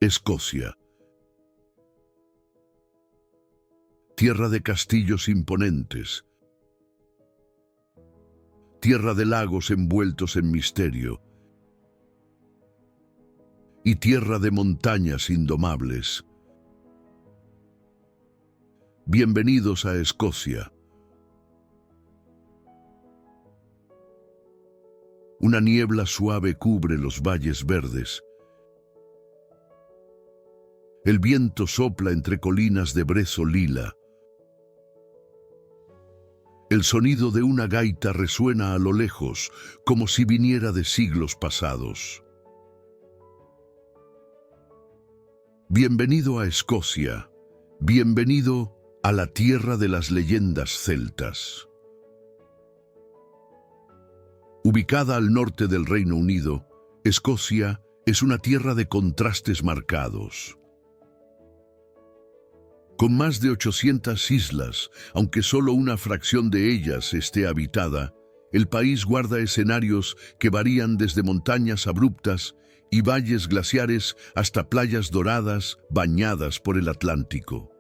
Escocia. Tierra de castillos imponentes. Tierra de lagos envueltos en misterio. Y tierra de montañas indomables. Bienvenidos a Escocia. Una niebla suave cubre los valles verdes. El viento sopla entre colinas de brezo lila. El sonido de una gaita resuena a lo lejos, como si viniera de siglos pasados. Bienvenido a Escocia. Bienvenido a la tierra de las leyendas celtas. Ubicada al norte del Reino Unido, Escocia es una tierra de contrastes marcados. Con más de 800 islas, aunque solo una fracción de ellas esté habitada, el país guarda escenarios que varían desde montañas abruptas y valles glaciares hasta playas doradas bañadas por el Atlántico.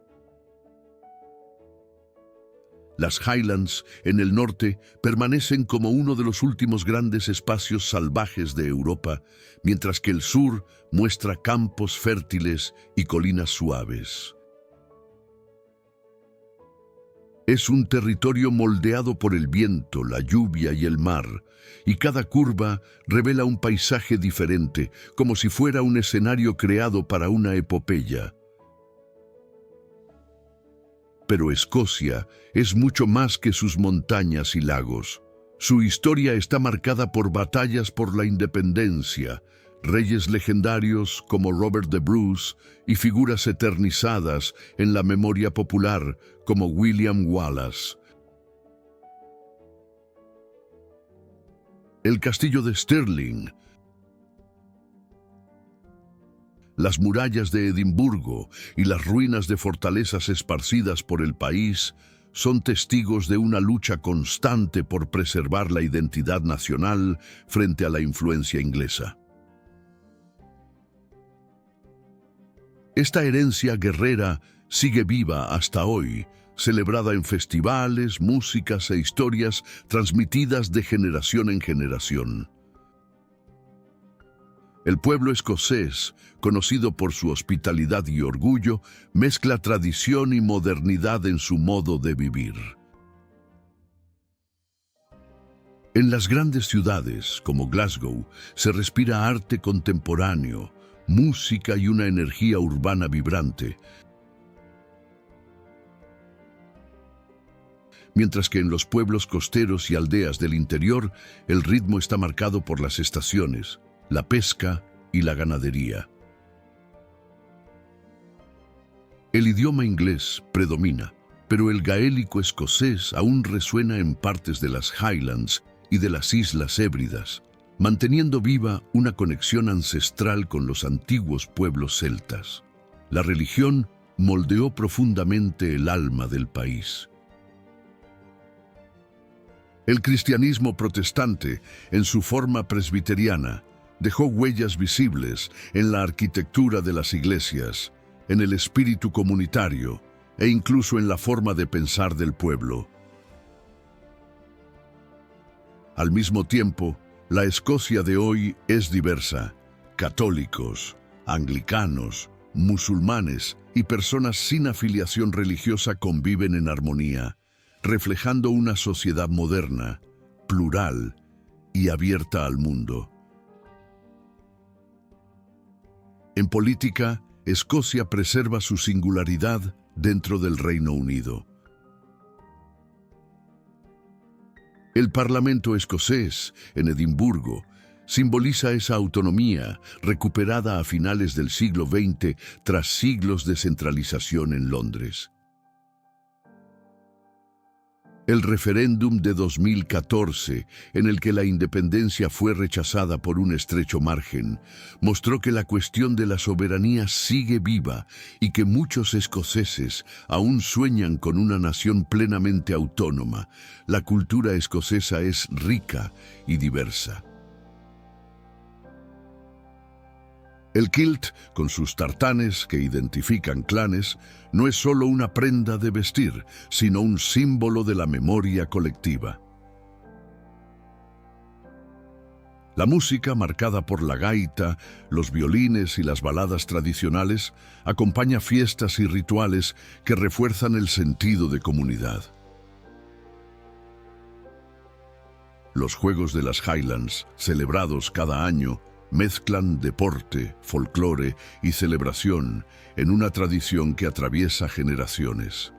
Las Highlands, en el norte, permanecen como uno de los últimos grandes espacios salvajes de Europa, mientras que el sur muestra campos fértiles y colinas suaves. Es un territorio moldeado por el viento, la lluvia y el mar, y cada curva revela un paisaje diferente, como si fuera un escenario creado para una epopeya. Pero Escocia es mucho más que sus montañas y lagos. Su historia está marcada por batallas por la independencia, reyes legendarios como Robert the Bruce y figuras eternizadas en la memoria popular como William Wallace. El castillo de Stirling, las murallas de Edimburgo y las ruinas de fortalezas esparcidas por el país son testigos de una lucha constante por preservar la identidad nacional frente a la influencia inglesa. Esta herencia guerrera sigue viva hasta hoy, celebrada en festivales, músicas e historias transmitidas de generación en generación. El pueblo escocés, conocido por su hospitalidad y orgullo, mezcla tradición y modernidad en su modo de vivir. En las grandes ciudades, como Glasgow, se respira arte contemporáneo, música y una energía urbana vibrante, mientras que en los pueblos costeros y aldeas del interior el ritmo está marcado por las estaciones, la pesca y la ganadería. El idioma inglés predomina, pero el gaélico escocés aún resuena en partes de las Highlands y de las Islas Hébridas, manteniendo viva una conexión ancestral con los antiguos pueblos celtas. La religión moldeó profundamente el alma del país. El cristianismo protestante, en su forma presbiteriana, dejó huellas visibles en la arquitectura de las iglesias, en el espíritu comunitario e incluso en la forma de pensar del pueblo. Al mismo tiempo, la Escocia de hoy es diversa. Católicos, anglicanos, musulmanes y personas sin afiliación religiosa conviven en armonía, reflejando una sociedad moderna, plural y abierta al mundo. En política, Escocia preserva su singularidad dentro del Reino Unido. El Parlamento escocés, en Edimburgo, simboliza esa autonomía recuperada a finales del siglo XX tras siglos de centralización en Londres. El referéndum de 2014, en el que la independencia fue rechazada por un estrecho margen, mostró que la cuestión de la soberanía sigue viva y que muchos escoceses aún sueñan con una nación plenamente autónoma. La cultura escocesa es rica y diversa. El kilt, con sus tartanes que identifican clanes, no es solo una prenda de vestir, sino un símbolo de la memoria colectiva. La música, marcada por la gaita, los violines y las baladas tradicionales, acompaña fiestas y rituales que refuerzan el sentido de comunidad. Los Juegos de las Highlands, celebrados cada año, mezclan deporte, folclore y celebración en una tradición que atraviesa generaciones.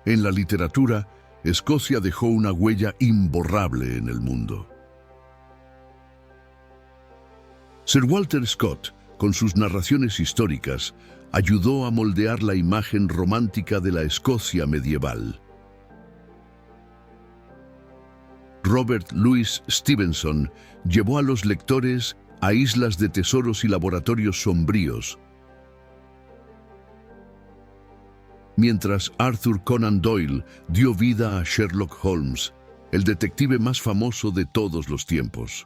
En la literatura, Escocia dejó una huella imborrable en el mundo. Sir Walter Scott, con sus narraciones históricas, ayudó a moldear la imagen romántica de la Escocia medieval. Robert Louis Stevenson llevó a los lectores a islas de tesoros y laboratorios sombríos, mientras Arthur Conan Doyle dio vida a Sherlock Holmes, el detective más famoso de todos los tiempos.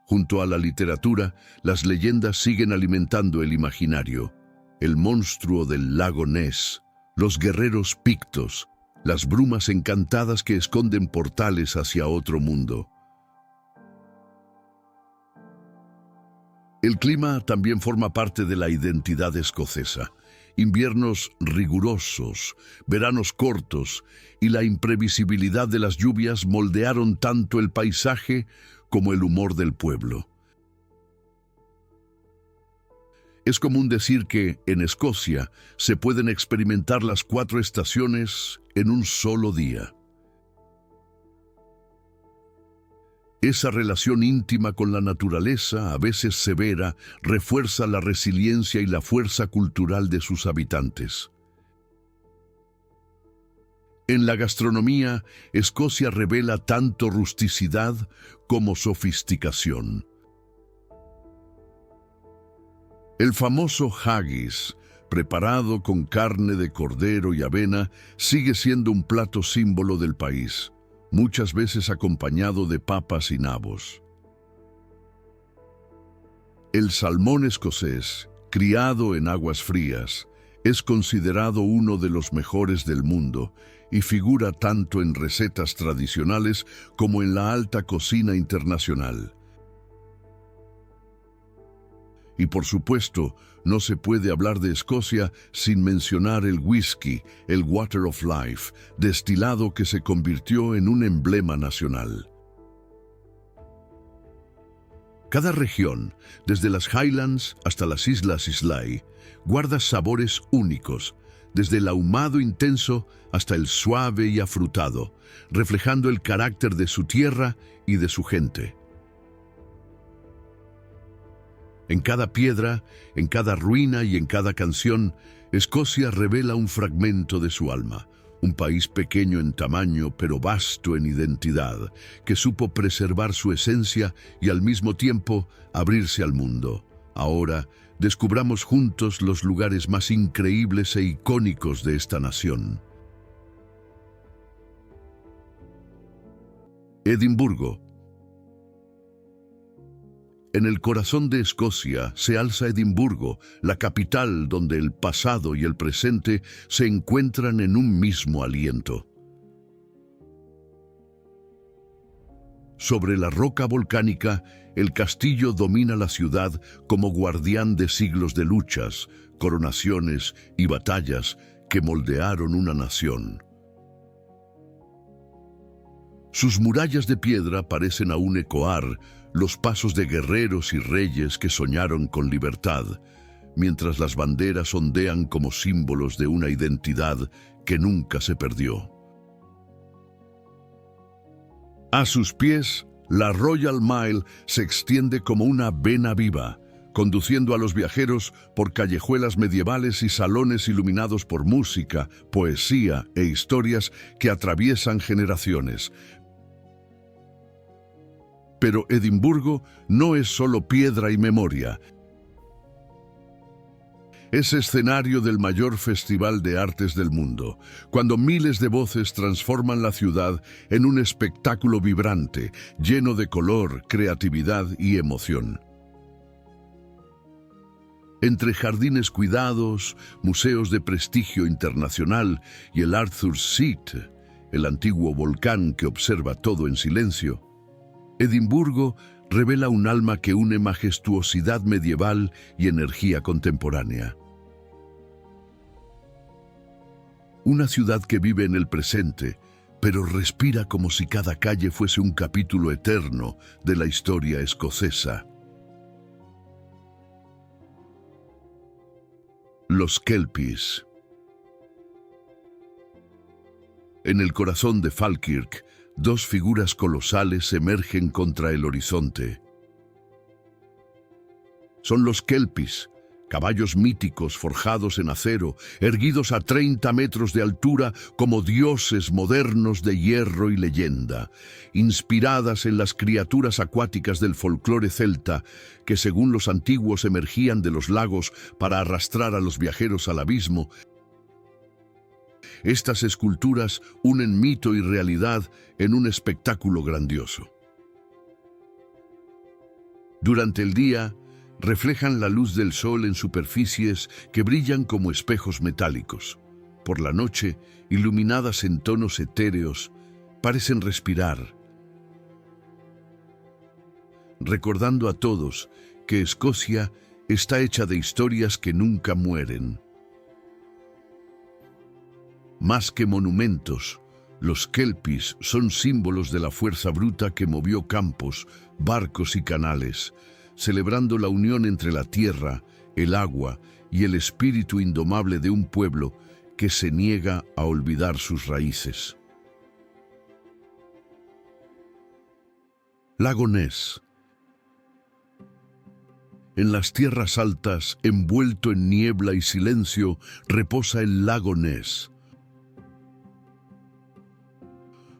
Junto a la literatura, las leyendas siguen alimentando el imaginario. El monstruo del lago Ness, los guerreros pictos, las brumas encantadas que esconden portales hacia otro mundo. El clima también forma parte de la identidad escocesa. Inviernos rigurosos, veranos cortos y la imprevisibilidad de las lluvias moldearon tanto el paisaje como el humor del pueblo. Es común decir que, en Escocia, se pueden experimentar las 4 estaciones en un solo día. Esa relación íntima con la naturaleza, a veces severa, refuerza la resiliencia y la fuerza cultural de sus habitantes. En la gastronomía, Escocia revela tanto rusticidad como sofisticación. El famoso haggis, preparado con carne de cordero y avena, sigue siendo un plato símbolo del país, muchas veces acompañado de papas y nabos. El salmón escocés, criado en aguas frías, es considerado uno de los mejores del mundo y figura tanto en recetas tradicionales como en la alta cocina internacional. Y por supuesto, no se puede hablar de Escocia sin mencionar el whisky, el Water of Life, destilado que se convirtió en un emblema nacional. Cada región, desde las Highlands hasta las Islas Islay, guarda sabores únicos, desde el ahumado intenso hasta el suave y afrutado, reflejando el carácter de su tierra y de su gente. En cada piedra, en cada ruina y en cada canción, Escocia revela un fragmento de su alma, un país pequeño en tamaño pero vasto en identidad, que supo preservar su esencia y al mismo tiempo abrirse al mundo. Ahora, descubramos juntos los lugares más increíbles e icónicos de esta nación. Edimburgo. En el corazón de Escocia se alza Edimburgo, la capital donde el pasado y el presente se encuentran en un mismo aliento. Sobre la roca volcánica, el castillo domina la ciudad como guardián de siglos de luchas, coronaciones y batallas que moldearon una nación. Sus murallas de piedra parecen aún ecoar los pasos de guerreros y reyes que soñaron con libertad, mientras las banderas ondean como símbolos de una identidad que nunca se perdió. A sus pies, la Royal Mile se extiende como una vena viva, conduciendo a los viajeros por callejuelas medievales y salones iluminados por música, poesía e historias que atraviesan generaciones. Pero Edimburgo no es solo piedra y memoria. Es escenario del mayor festival de artes del mundo, cuando miles de voces transforman la ciudad en un espectáculo vibrante, lleno de color, creatividad y emoción. Entre jardines cuidados, museos de prestigio internacional y el Arthur's Seat, el antiguo volcán que observa todo en silencio, Edimburgo revela un alma que une majestuosidad medieval y energía contemporánea. Una ciudad que vive en el presente, pero respira como si cada calle fuese un capítulo eterno de la historia escocesa. Los Kelpies. En el corazón de Falkirk, dos figuras colosales emergen contra el horizonte. Son los Kelpies, caballos míticos forjados en acero, erguidos a 30 metros de altura como dioses modernos de hierro y leyenda, inspiradas en las criaturas acuáticas del folclore celta que según los antiguos emergían de los lagos para arrastrar a los viajeros al abismo. Estas esculturas unen mito y realidad en un espectáculo grandioso. Durante el día, reflejan la luz del sol en superficies que brillan como espejos metálicos. Por la noche, iluminadas en tonos etéreos, parecen respirar, recordando a todos que Escocia está hecha de historias que nunca mueren. Más que monumentos, los Kelpies son símbolos de la fuerza bruta que movió campos, barcos y canales, celebrando la unión entre la tierra, el agua y el espíritu indomable de un pueblo que se niega a olvidar sus raíces. Lago Ness. En las tierras altas, envuelto en niebla y silencio, reposa el lago Ness.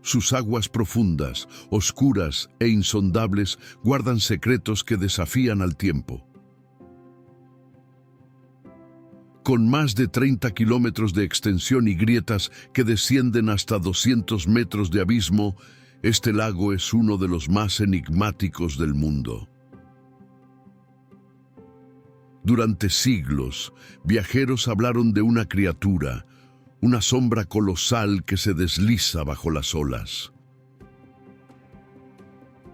Sus aguas profundas, oscuras e insondables guardan secretos que desafían al tiempo. Con más de 30 kilómetros de extensión y grietas que descienden hasta 200 metros de abismo, este lago es uno de los más enigmáticos del mundo. Durante siglos, viajeros hablaron de una criatura, una sombra colosal que se desliza bajo las olas.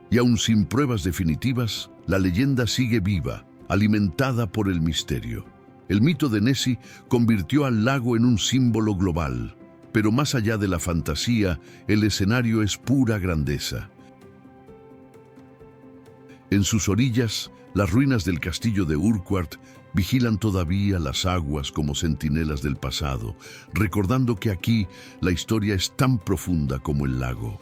Y aun sin pruebas definitivas, la leyenda sigue viva, alimentada por el misterio. El mito de Nessie convirtió al lago en un símbolo global, pero más allá de la fantasía, el escenario es pura grandeza. En sus orillas, las ruinas del castillo de Urquhart vigilan todavía las aguas como centinelas del pasado, recordando que aquí la historia es tan profunda como el lago.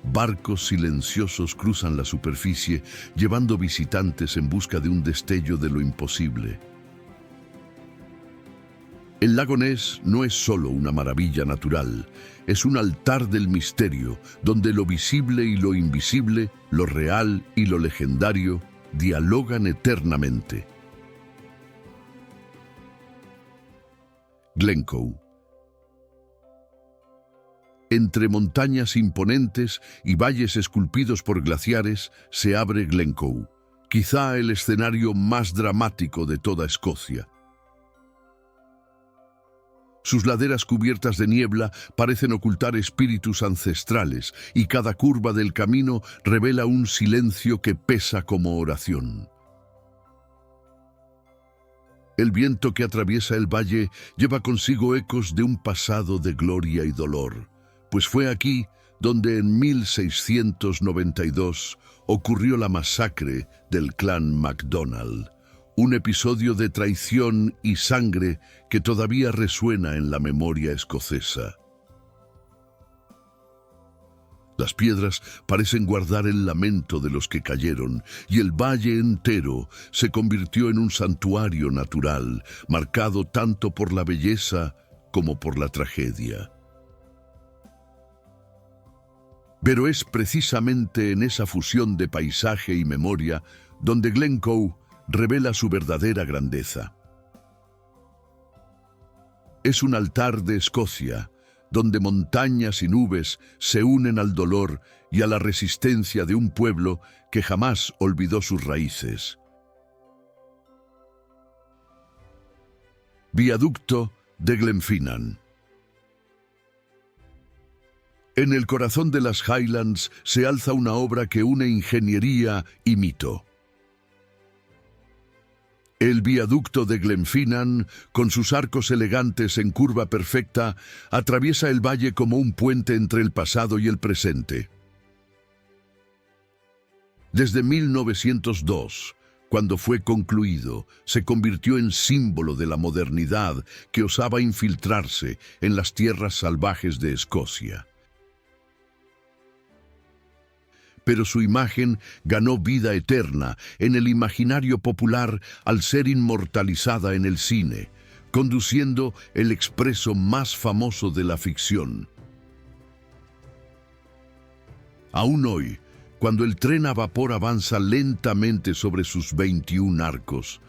Barcos silenciosos cruzan la superficie, llevando visitantes en busca de un destello de lo imposible. El lago Ness no es solo una maravilla natural, es un altar del misterio, donde lo visible y lo invisible, lo real y lo legendario, dialogan eternamente. Glencoe. Entre montañas imponentes y valles esculpidos por glaciares se abre Glencoe, quizá el escenario más dramático de toda Escocia. Sus laderas cubiertas de niebla parecen ocultar espíritus ancestrales y cada curva del camino revela un silencio que pesa como oración. El viento que atraviesa el valle lleva consigo ecos de un pasado de gloria y dolor, pues fue aquí donde en 1692 ocurrió la masacre del clan MacDonald. Un episodio de traición y sangre que todavía resuena en la memoria escocesa. Las piedras parecen guardar el lamento de los que cayeron, y el valle entero se convirtió en un santuario natural, marcado tanto por la belleza como por la tragedia. Pero es precisamente en esa fusión de paisaje y memoria donde Glencoe revela su verdadera grandeza. Es un altar de Escocia, donde montañas y nubes se unen al dolor y a la resistencia de un pueblo que jamás olvidó sus raíces. Viaducto de Glenfinnan. En el corazón de las Highlands se alza una obra que une ingeniería y mito. El viaducto de Glenfinnan, con sus arcos elegantes en curva perfecta, atraviesa el valle como un puente entre el pasado y el presente. Desde 1902, cuando fue concluido, se convirtió en símbolo de la modernidad que osaba infiltrarse en las tierras salvajes de Escocia. Pero su imagen ganó vida eterna en el imaginario popular al ser inmortalizada en el cine, conduciendo el expreso más famoso de la ficción. Aún hoy, cuando el tren a vapor avanza lentamente sobre sus 21 arcos,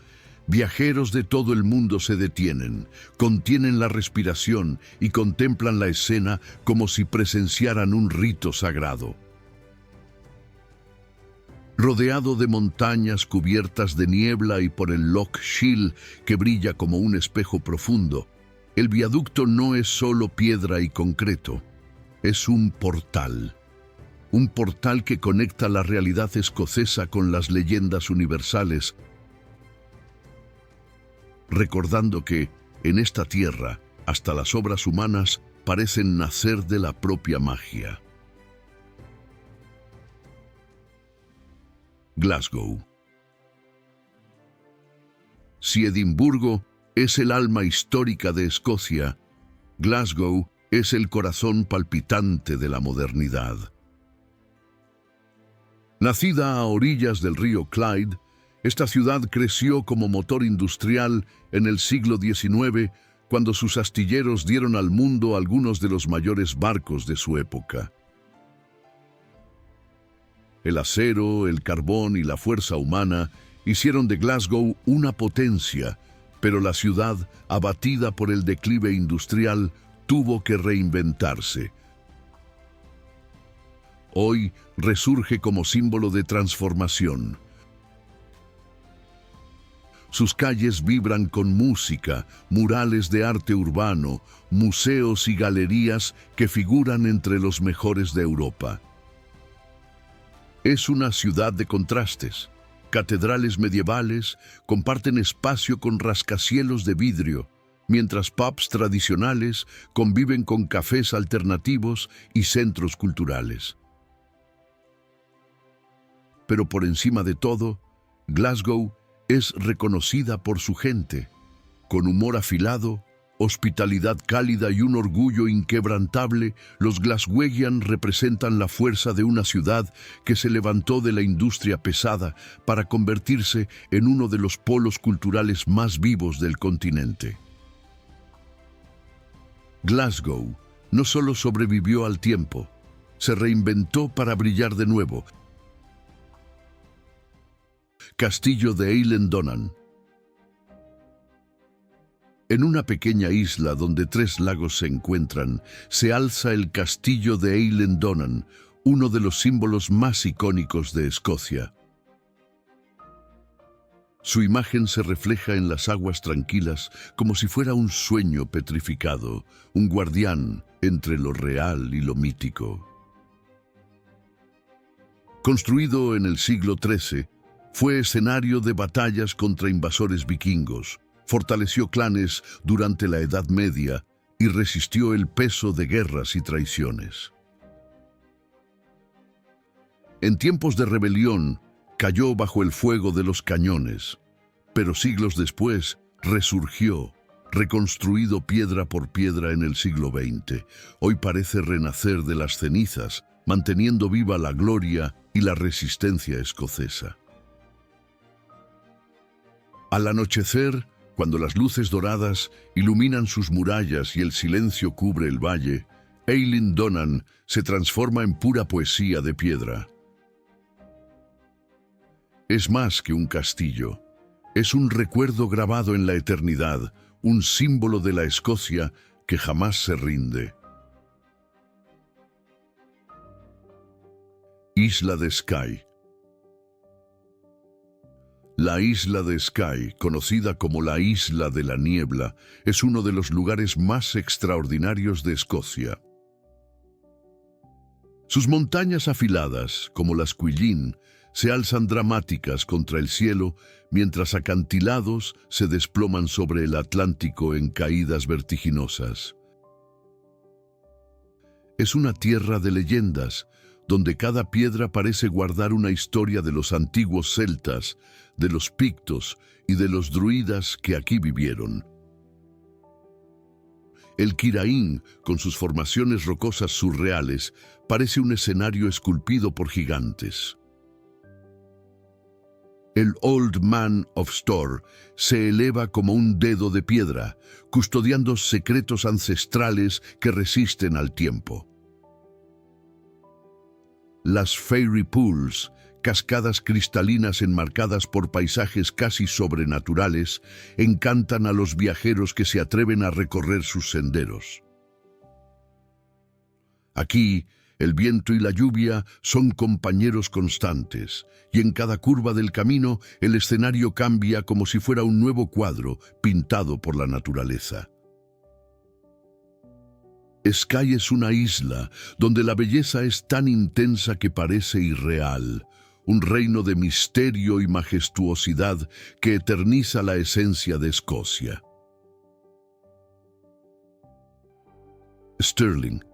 viajeros de todo el mundo se detienen, contienen la respiración y contemplan la escena como si presenciaran un rito sagrado. Rodeado de montañas cubiertas de niebla y por el Loch Shiel que brilla como un espejo profundo, el viaducto no es solo piedra y concreto, es un portal. Un portal que conecta la realidad escocesa con las leyendas universales, recordando que, en esta tierra, hasta las obras humanas parecen nacer de la propia magia. Glasgow. Si Edimburgo es el alma histórica de Escocia, Glasgow es el corazón palpitante de la modernidad. Nacida a orillas del río Clyde, esta ciudad creció como motor industrial en el siglo XIX, cuando sus astilleros dieron al mundo algunos de los mayores barcos de su época. El acero, el carbón y la fuerza humana hicieron de Glasgow una potencia, pero la ciudad, abatida por el declive industrial, tuvo que reinventarse. Hoy resurge como símbolo de transformación. Sus calles vibran con música, murales de arte urbano, museos y galerías que figuran entre los mejores de Europa. Es una ciudad de contrastes. Catedrales medievales comparten espacio con rascacielos de vidrio, mientras pubs tradicionales conviven con cafés alternativos y centros culturales. Pero por encima de todo, Glasgow es reconocida por su gente, con humor afilado, hospitalidad cálida y un orgullo inquebrantable. Los Glaswegian representan la fuerza de una ciudad que se levantó de la industria pesada para convertirse en uno de los polos culturales más vivos del continente. Glasgow no solo sobrevivió al tiempo, se reinventó para brillar de nuevo. Castillo de Eilean-Donan. En una pequeña isla donde 3 lagos se encuentran, se alza el Castillo de Eilean-Donan, uno de los símbolos más icónicos de Escocia. Su imagen se refleja en las aguas tranquilas como si fuera un sueño petrificado, un guardián entre lo real y lo mítico. Construido en el siglo XIII, fue escenario de batallas contra invasores vikingos, fortaleció clanes durante la Edad Media y resistió el peso de guerras y traiciones. En tiempos de rebelión, cayó bajo el fuego de los cañones, pero siglos después resurgió, reconstruido piedra por piedra en el siglo XX. Hoy parece renacer de las cenizas, manteniendo viva la gloria y la resistencia escocesa. Al anochecer, cuando las luces doradas iluminan sus murallas y el silencio cubre el valle, Eilean-Donan se transforma en pura poesía de piedra. Es más que un castillo. Es un recuerdo grabado en la eternidad, un símbolo de la Escocia que jamás se rinde. Isla de Skye. La isla de Skye, conocida como la Isla de la Niebla, es uno de los lugares más extraordinarios de Escocia. Sus montañas afiladas, como las Cuillin, se alzan dramáticas contra el cielo, mientras acantilados se desploman sobre el Atlántico en caídas vertiginosas. Es una tierra de leyendas, donde cada piedra parece guardar una historia de los antiguos celtas, de los pictos y de los druidas que aquí vivieron. El Kirain, con sus formaciones rocosas surreales, parece un escenario esculpido por gigantes. El Old Man of Storr se eleva como un dedo de piedra, custodiando secretos ancestrales que resisten al tiempo. Las Fairy Pools, cascadas cristalinas enmarcadas por paisajes casi sobrenaturales, encantan a los viajeros que se atreven a recorrer sus senderos. Aquí, el viento y la lluvia son compañeros constantes, y en cada curva del camino el escenario cambia como si fuera un nuevo cuadro pintado por la naturaleza. Skye es una isla donde la belleza es tan intensa que parece irreal, un reino de misterio y majestuosidad que eterniza la esencia de Escocia. Stirling.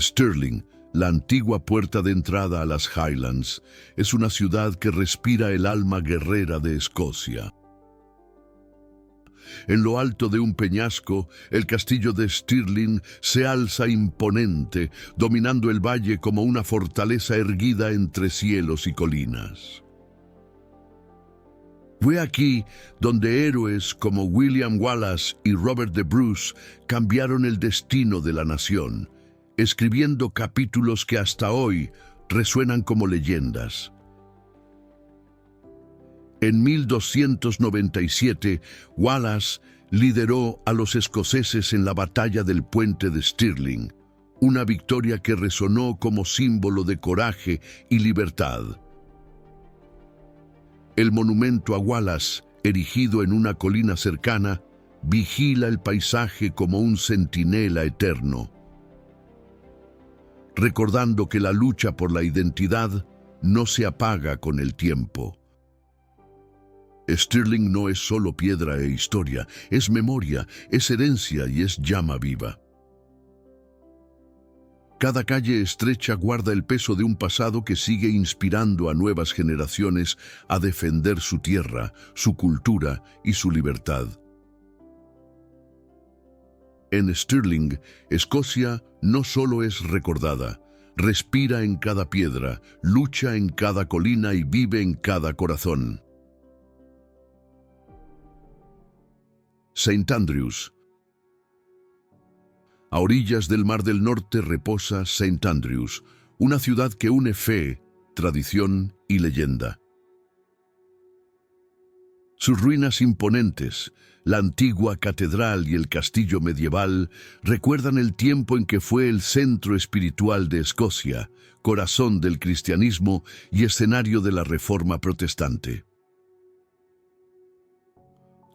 Stirling, la antigua puerta de entrada a las Highlands, es una ciudad que respira el alma guerrera de Escocia. En lo alto de un peñasco, el castillo de Stirling se alza imponente, dominando el valle como una fortaleza erguida entre cielos y colinas. Fue aquí donde héroes como William Wallace y Robert the Bruce cambiaron el destino de la nación, escribiendo capítulos que hasta hoy resuenan como leyendas. En 1297, Wallace lideró a los escoceses en la batalla del puente de Stirling, una victoria que resonó como símbolo de coraje y libertad. El monumento a Wallace, erigido en una colina cercana, vigila el paisaje como un centinela eterno, recordando que la lucha por la identidad no se apaga con el tiempo. Stirling no es solo piedra e historia, es memoria, es herencia y es llama viva. Cada calle estrecha guarda el peso de un pasado que sigue inspirando a nuevas generaciones a defender su tierra, su cultura y su libertad. En Stirling, Escocia no solo es recordada, respira en cada piedra, lucha en cada colina y vive en cada corazón. St. Andrews. A orillas del Mar del Norte reposa St. Andrews, una ciudad que une fe, tradición y leyenda. Sus ruinas imponentes, la antigua catedral y el castillo medieval recuerdan el tiempo en que fue el centro espiritual de Escocia, corazón del cristianismo y escenario de la Reforma protestante.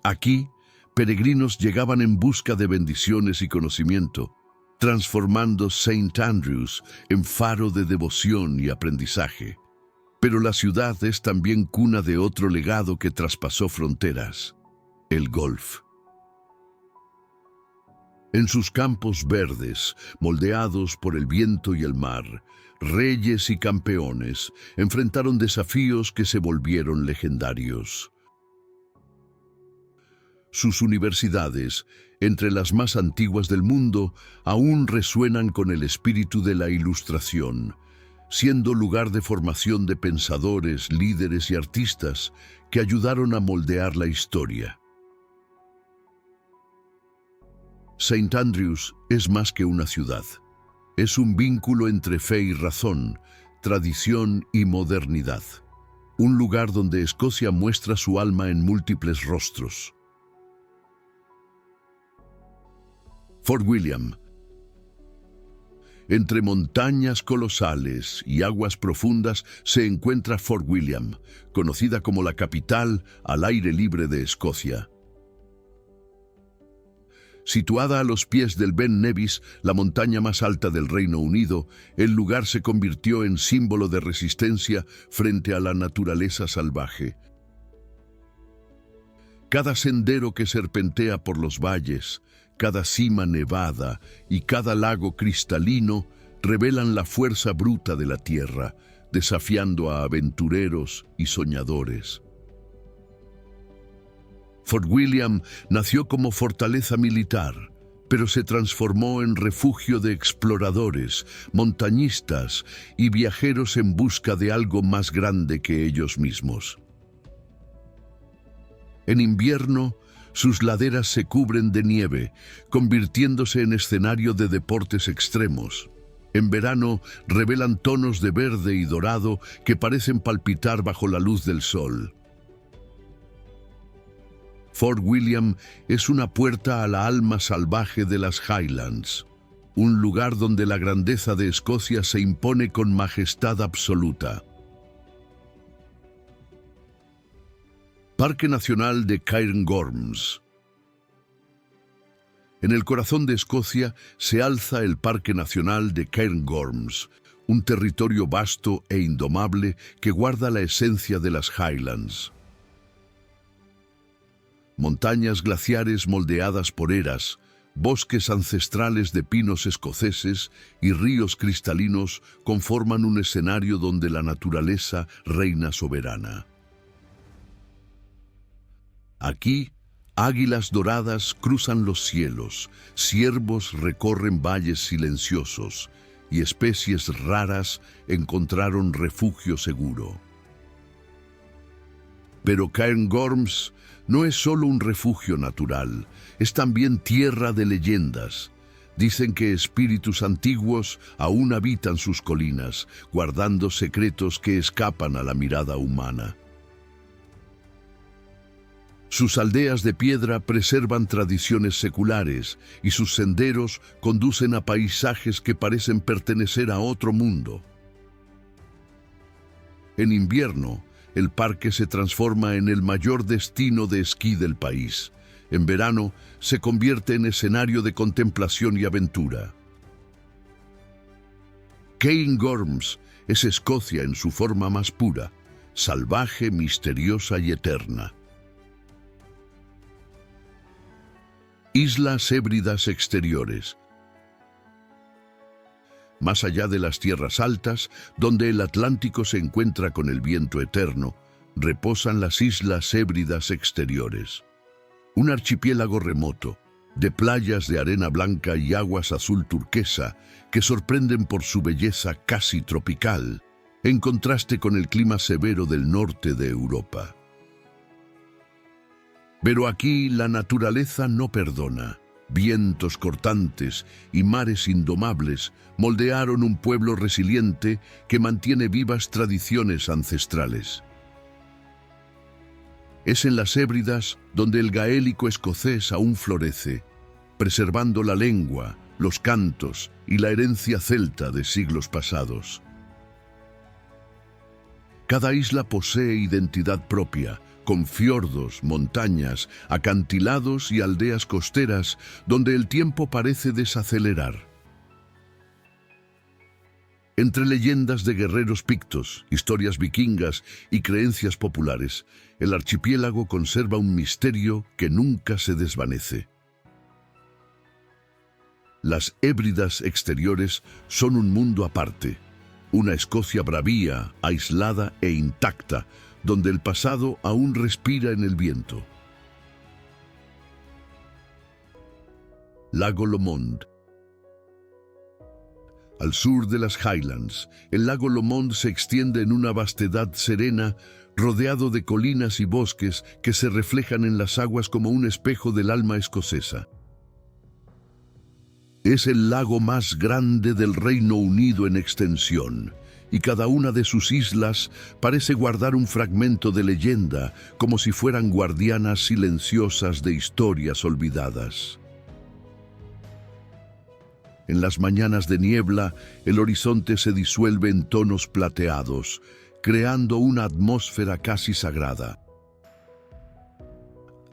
Aquí, peregrinos llegaban en busca de bendiciones y conocimiento, transformando St. Andrews en faro de devoción y aprendizaje. Pero la ciudad es también cuna de otro legado que traspasó fronteras: el golf. En sus campos verdes, moldeados por el viento y el mar, reyes y campeones enfrentaron desafíos que se volvieron legendarios. Sus universidades, entre las más antiguas del mundo, aún resuenan con el espíritu de la Ilustración, siendo lugar de formación de pensadores, líderes y artistas que ayudaron a moldear la historia. St. Andrews es más que una ciudad. Es un vínculo entre fe y razón, tradición y modernidad. Un lugar donde Escocia muestra su alma en múltiples rostros. Fort William. Entre montañas colosales y aguas profundas se encuentra Fort William, conocida como la capital al aire libre de Escocia. Situada a los pies del Ben Nevis, la montaña más alta del Reino Unido, el lugar se convirtió en símbolo de resistencia frente a la naturaleza salvaje. Cada sendero que serpentea por los valles, cada cima nevada y cada lago cristalino revelan la fuerza bruta de la tierra, desafiando a aventureros y soñadores. Fort William nació como fortaleza militar, pero se transformó en refugio de exploradores, montañistas y viajeros en busca de algo más grande que ellos mismos. En invierno, sus laderas se cubren de nieve, convirtiéndose en escenario de deportes extremos. En verano, revelan tonos de verde y dorado que parecen palpitar bajo la luz del sol. Fort William es una puerta a la alma salvaje de las Highlands, un lugar donde la grandeza de Escocia se impone con majestad absoluta. Parque Nacional de Cairngorms. En el corazón de Escocia se alza el Parque Nacional de Cairngorms, un territorio vasto e indomable que guarda la esencia de las Highlands. Montañas glaciares moldeadas por eras, bosques ancestrales de pinos escoceses y ríos cristalinos conforman un escenario donde la naturaleza reina soberana. Aquí, águilas doradas cruzan los cielos, ciervos recorren valles silenciosos y especies raras encontraron refugio seguro. Pero Cairngorms no es solo un refugio natural, es también tierra de leyendas. Dicen que espíritus antiguos aún habitan sus colinas, guardando secretos que escapan a la mirada humana. Sus aldeas de piedra preservan tradiciones seculares y sus senderos conducen a paisajes que parecen pertenecer a otro mundo. En invierno, el parque se transforma en el mayor destino de esquí del país. En verano, se convierte en escenario de contemplación y aventura. Cairngorms es Escocia en su forma más pura, salvaje, misteriosa y eterna. Islas Hébridas exteriores. Más allá de las tierras altas, donde el Atlántico se encuentra con el viento eterno, reposan las Islas Hébridas exteriores. Un archipiélago remoto, de playas de arena blanca y aguas azul turquesa, que sorprenden por su belleza casi tropical, en contraste con el clima severo del norte de Europa. Pero aquí la naturaleza no perdona. Vientos cortantes y mares indomables moldearon un pueblo resiliente que mantiene vivas tradiciones ancestrales. Es en las Hébridas donde el gaélico escocés aún florece, preservando la lengua, los cantos y la herencia celta de siglos pasados. Cada isla posee identidad propia, con fiordos, montañas, acantilados y aldeas costeras donde el tiempo parece desacelerar. Entre leyendas de guerreros pictos, historias vikingas y creencias populares, el archipiélago conserva un misterio que nunca se desvanece. Las Hébridas exteriores son un mundo aparte, una Escocia bravía, aislada e intacta, donde el pasado aún respira en el viento. Lago Lomond. Al sur de las Highlands, el lago Lomond se extiende en una vastedad serena, rodeado de colinas y bosques que se reflejan en las aguas como un espejo del alma escocesa. Es el lago más grande del Reino Unido en extensión y cada una de sus islas parece guardar un fragmento de leyenda, como si fueran guardianas silenciosas de historias olvidadas. En las mañanas de niebla, el horizonte se disuelve en tonos plateados, creando una atmósfera casi sagrada.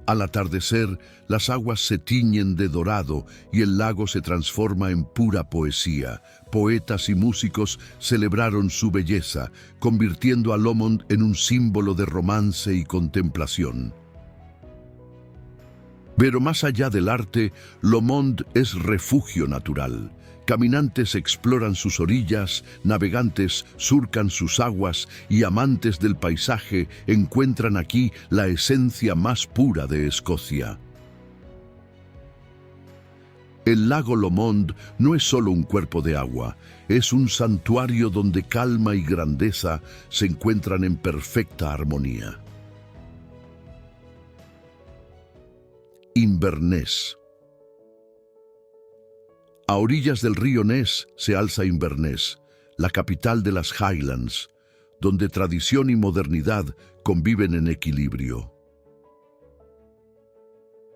Al atardecer, las aguas se tiñen de dorado y el lago se transforma en pura poesía. Poetas y músicos celebraron su belleza, convirtiendo a Lomond en un símbolo de romance y contemplación. Pero más allá del arte, Lomond es refugio natural. Caminantes exploran sus orillas, navegantes surcan sus aguas y amantes del paisaje encuentran aquí la esencia más pura de Escocia. El lago Lomond no es solo un cuerpo de agua, es un santuario donde calma y grandeza se encuentran en perfecta armonía. Inverness. A orillas del río Ness se alza Inverness, la capital de las Highlands, donde tradición y modernidad conviven en equilibrio.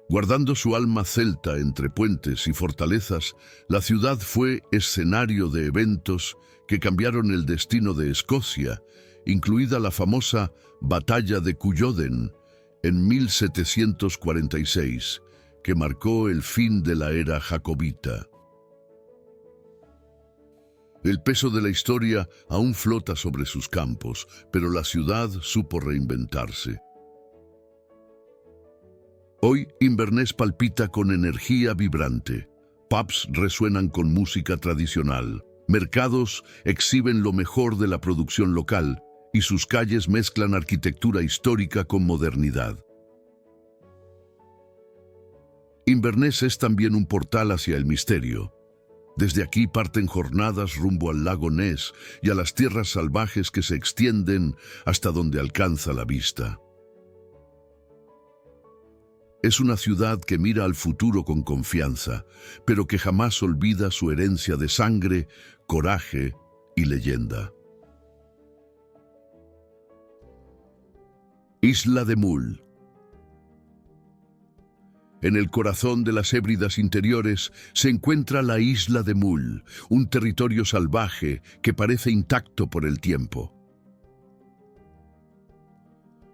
Guardando su alma celta entre puentes y fortalezas, la ciudad fue escenario de eventos que cambiaron el destino de Escocia, incluida la famosa Batalla de Culloden en 1746, que marcó el fin de la era jacobita. El peso de la historia aún flota sobre sus campos, pero la ciudad supo reinventarse. Hoy Inverness palpita con energía vibrante. Pubs resuenan con música tradicional. Mercados exhiben lo mejor de la producción local y sus calles mezclan arquitectura histórica con modernidad. Inverness es también un portal hacia el misterio. Desde aquí parten jornadas rumbo al lago Ness y a las tierras salvajes que se extienden hasta donde alcanza la vista. Es una ciudad que mira al futuro con confianza, pero que jamás olvida su herencia de sangre, coraje y leyenda. Isla de Mull. En el corazón de las Hébridas interiores se encuentra la isla de Mull, un territorio salvaje que parece intacto por el tiempo.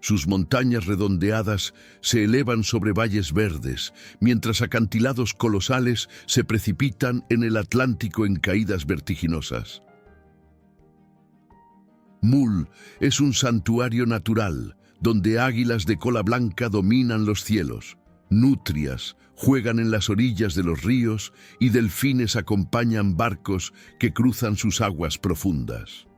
Sus montañas redondeadas se elevan sobre valles verdes, mientras acantilados colosales se precipitan en el Atlántico en caídas vertiginosas. Mull es un santuario natural, donde águilas de cola blanca dominan los cielos. Nutrias juegan en las orillas de los ríos y delfines acompañan barcos que cruzan sus aguas profundas.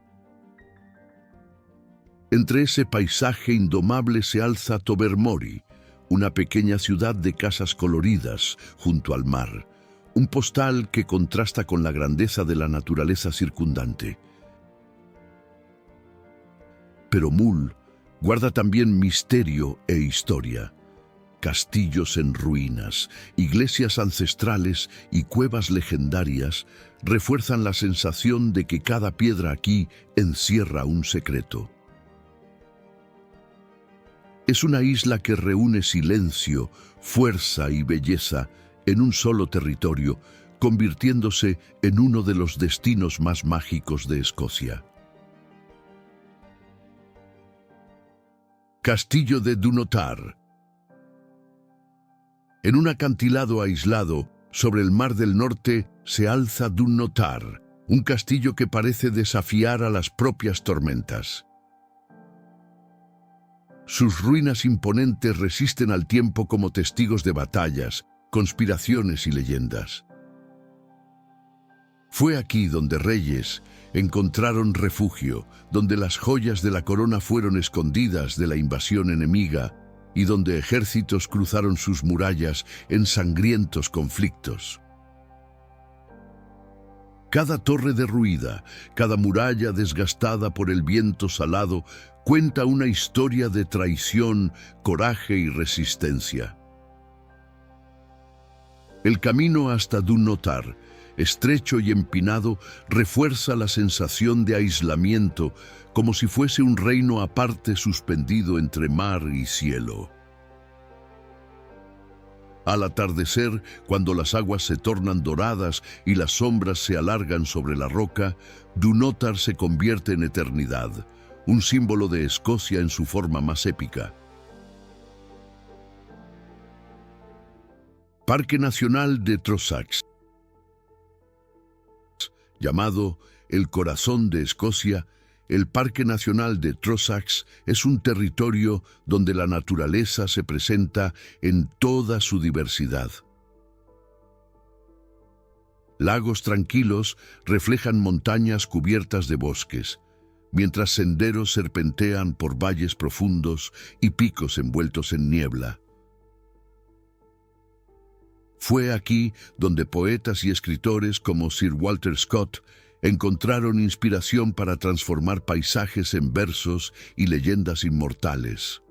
Entre ese paisaje indomable se alza Tobermory, una pequeña ciudad de casas coloridas junto al mar, un postal que contrasta con la grandeza de la naturaleza circundante. Pero Mull guarda también misterio e historia. Castillos en ruinas, iglesias ancestrales y cuevas legendarias refuerzan la sensación de que cada piedra aquí encierra un secreto. Es una isla que reúne silencio, fuerza y belleza en un solo territorio, convirtiéndose en uno de los destinos más mágicos de Escocia. Castillo de Dunnottar. En un acantilado aislado, sobre el Mar del Norte, se alza Dunnottar, un castillo que parece desafiar a las propias tormentas. Sus ruinas imponentes resisten al tiempo como testigos de batallas, conspiraciones y leyendas. Fue aquí donde reyes encontraron refugio, donde las joyas de la corona fueron escondidas de la invasión enemiga y donde ejércitos cruzaron sus murallas en sangrientos conflictos. Cada torre derruida, cada muralla desgastada por el viento salado, cuenta una historia de traición, coraje y resistencia. El camino hasta Dunnottar estrecho y empinado, refuerza la sensación de aislamiento, como si fuese un reino aparte suspendido entre mar y cielo. Al atardecer, cuando las aguas se tornan doradas y las sombras se alargan sobre la roca, Dunnottar se convierte en eternidad, un símbolo de Escocia en su forma más épica. Parque Nacional de Trossachs. Llamado el corazón de Escocia, el Parque Nacional de Trossachs es un territorio donde la naturaleza se presenta en toda su diversidad. Lagos tranquilos reflejan montañas cubiertas de bosques, mientras senderos serpentean por valles profundos y picos envueltos en niebla. Fue aquí donde poetas y escritores como Sir Walter Scott encontraron inspiración para transformar paisajes en versos y leyendas inmortales.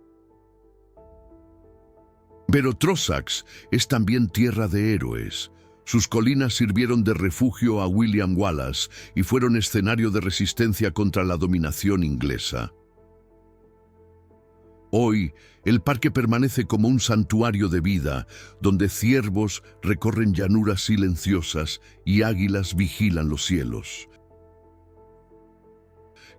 Pero Trossachs es también tierra de héroes. Sus colinas sirvieron de refugio a William Wallace y fueron escenario de resistencia contra la dominación inglesa. Hoy, el parque permanece como un santuario de vida, donde ciervos recorren llanuras silenciosas y águilas vigilan los cielos.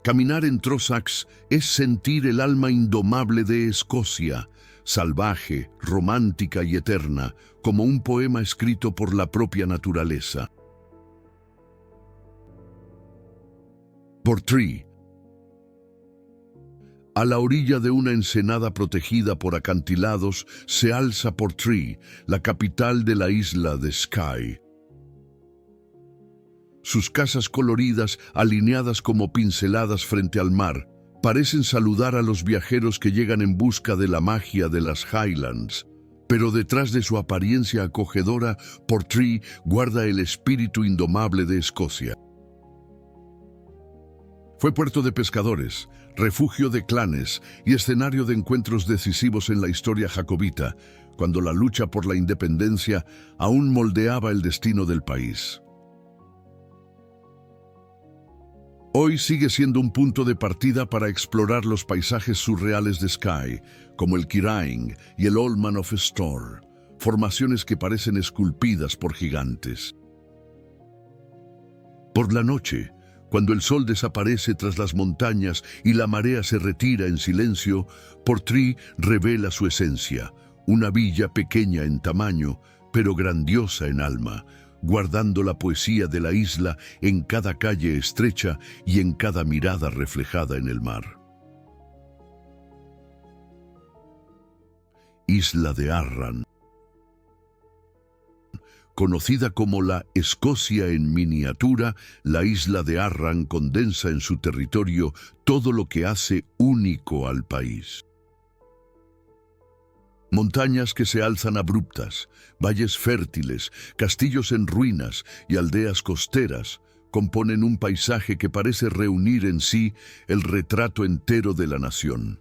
Caminar en Trossachs es sentir el alma indomable de Escocia, salvaje, romántica y eterna, como un poema escrito por la propia naturaleza. Portree. A la orilla de una ensenada protegida por acantilados se alza Portree, la capital de la isla de Skye. Sus casas coloridas, alineadas como pinceladas frente al mar, parecen saludar a los viajeros que llegan en busca de la magia de las Highlands. Pero detrás de su apariencia acogedora, Portree guarda el espíritu indomable de Escocia. Fue puerto de pescadores, refugio de clanes y escenario de encuentros decisivos en la historia jacobita, cuando la lucha por la independencia aún moldeaba el destino del país. Hoy sigue siendo un punto de partida para explorar los paisajes surreales de Skye, como el Kiraing y el Old Man of Storr, formaciones que parecen esculpidas por gigantes. Por la noche, cuando el sol desaparece tras las montañas y la marea se retira en silencio, Portree revela su esencia, una villa pequeña en tamaño, pero grandiosa en alma, guardando la poesía de la isla en cada calle estrecha y en cada mirada reflejada en el mar. Isla de Arran. Conocida como la Escocia en miniatura, la isla de Arran condensa en su territorio todo lo que hace único al país. Montañas que se alzan abruptas, valles fértiles, castillos en ruinas y aldeas costeras componen un paisaje que parece reunir en sí el retrato entero de la nación.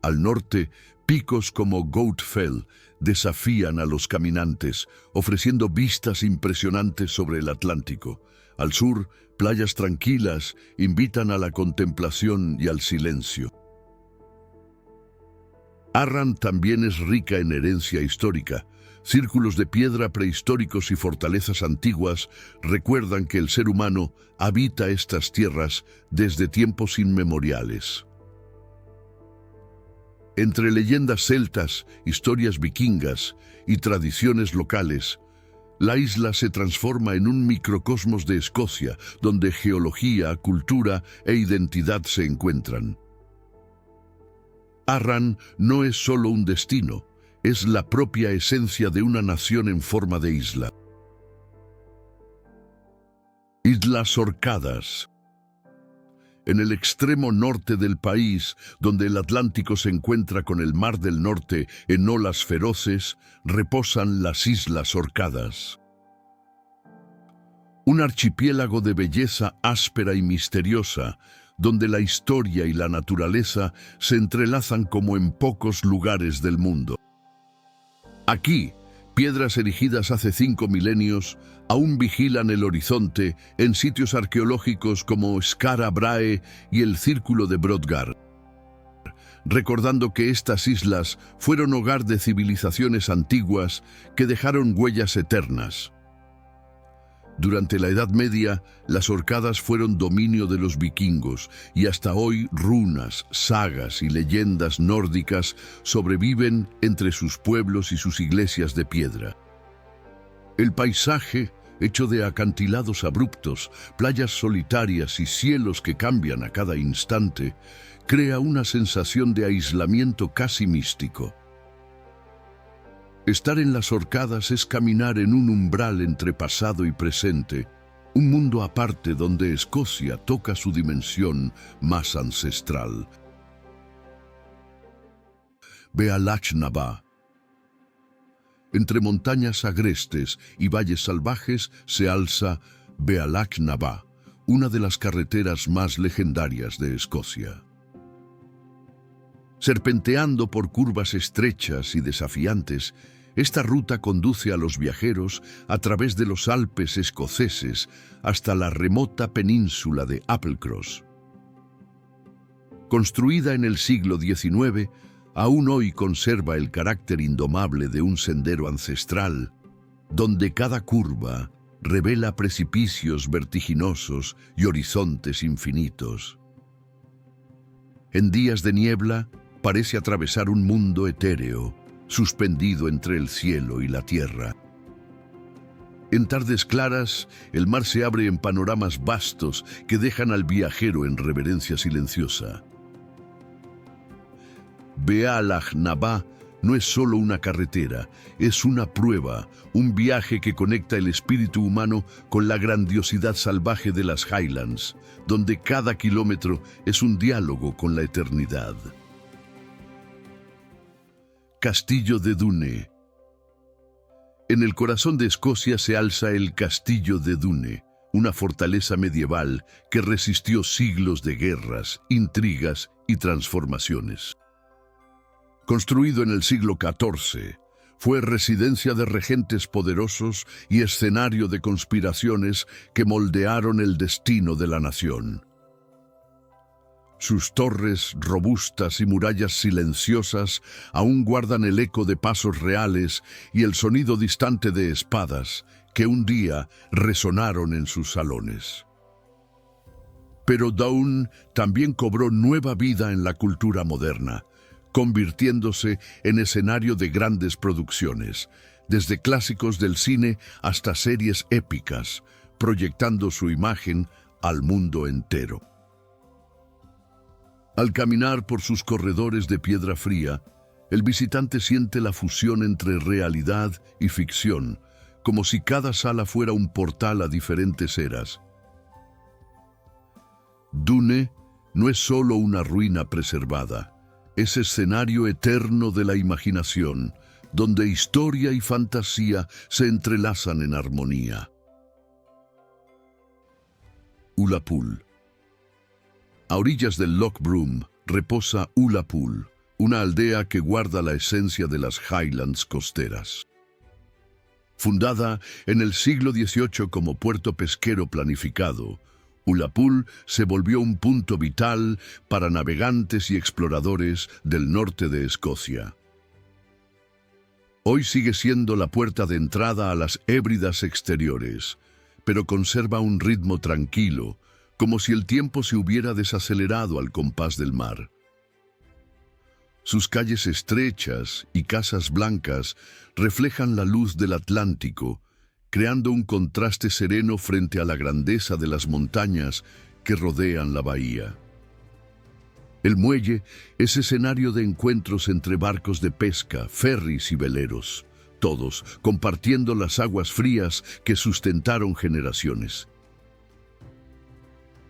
Al norte, picos como Goat Fell desafían a los caminantes, ofreciendo vistas impresionantes sobre el Atlántico. Al sur, playas tranquilas invitan a la contemplación y al silencio. Arran también es rica en herencia histórica. Círculos de piedra prehistóricos y fortalezas antiguas recuerdan que el ser humano habita estas tierras desde tiempos inmemoriales. Entre leyendas celtas, historias vikingas y tradiciones locales, la isla se transforma en un microcosmos de Escocia, donde geología, cultura e identidad se encuentran. Arran no es solo un destino, es la propia esencia de una nación en forma de isla. Islas Orcadas. En el extremo norte del país, donde el Atlántico se encuentra con el Mar del Norte en olas feroces, reposan las Islas Orcadas. Un archipiélago de belleza áspera y misteriosa, donde la historia y la naturaleza se entrelazan como en pocos lugares del mundo. Aquí, Piedras erigidas hace 5 milenios aún vigilan el horizonte en sitios arqueológicos como Skara Brae y el Círculo de Brodgar, recordando que estas islas fueron hogar de civilizaciones antiguas que dejaron huellas eternas. Durante la Edad Media, las Orcadas fueron dominio de los vikingos y hasta hoy runas, sagas y leyendas nórdicas sobreviven entre sus pueblos y sus iglesias de piedra. El paisaje, hecho de acantilados abruptos, playas solitarias y cielos que cambian a cada instante, crea una sensación de aislamiento casi místico. Estar en las Orcadas es caminar en un umbral entre pasado y presente, un mundo aparte donde Escocia toca su dimensión más ancestral. Bealach Nabha. Entre montañas agrestes y valles salvajes se alza Bealach Nabha, una de las carreteras más legendarias de Escocia. Serpenteando por curvas estrechas y desafiantes, esta ruta conduce a los viajeros a través de los Alpes escoceses hasta la remota península de Applecross. Construida en el siglo XIX, aún hoy conserva el carácter indomable de un sendero ancestral, donde cada curva revela precipicios vertiginosos y horizontes infinitos. En días de niebla, parece atravesar un mundo etéreo, suspendido entre el cielo y la tierra. En tardes claras, el mar se abre en panoramas vastos que dejan al viajero en reverencia silenciosa. Bealach Nabha no es solo una carretera, es una prueba, un viaje que conecta el espíritu humano con la grandiosidad salvaje de las Highlands, donde cada kilómetro es un diálogo con la eternidad. Castillo de Dune. En el corazón de Escocia se alza el Castillo de Dune, una fortaleza medieval que resistió siglos de guerras, intrigas y transformaciones. Construido en el siglo XIV, fue residencia de regentes poderosos y escenario de conspiraciones que moldearon el destino de la nación. Sus torres robustas y murallas silenciosas aún guardan el eco de pasos reales y el sonido distante de espadas que un día resonaron en sus salones. Pero Doune también cobró nueva vida en la cultura moderna, convirtiéndose en escenario de grandes producciones, desde clásicos del cine hasta series épicas, proyectando su imagen al mundo entero. Al caminar por sus corredores de piedra fría, el visitante siente la fusión entre realidad y ficción, como si cada sala fuera un portal a diferentes eras. Dune no es solo una ruina preservada, es escenario eterno de la imaginación, donde historia y fantasía se entrelazan en armonía. Ullapool. A orillas del Loch Broom reposa Ullapool, una aldea que guarda la esencia de las Highlands costeras. Fundada en el siglo XVIII como puerto pesquero planificado, Ullapool se volvió un punto vital para navegantes y exploradores del norte de Escocia. Hoy sigue siendo la puerta de entrada a las Hébridas exteriores, pero conserva un ritmo tranquilo, como si el tiempo se hubiera desacelerado al compás del mar. Sus calles estrechas y casas blancas reflejan la luz del Atlántico, creando un contraste sereno frente a la grandeza de las montañas que rodean la bahía. El muelle es escenario de encuentros entre barcos de pesca, ferries y veleros, todos compartiendo las aguas frías que sustentaron generaciones.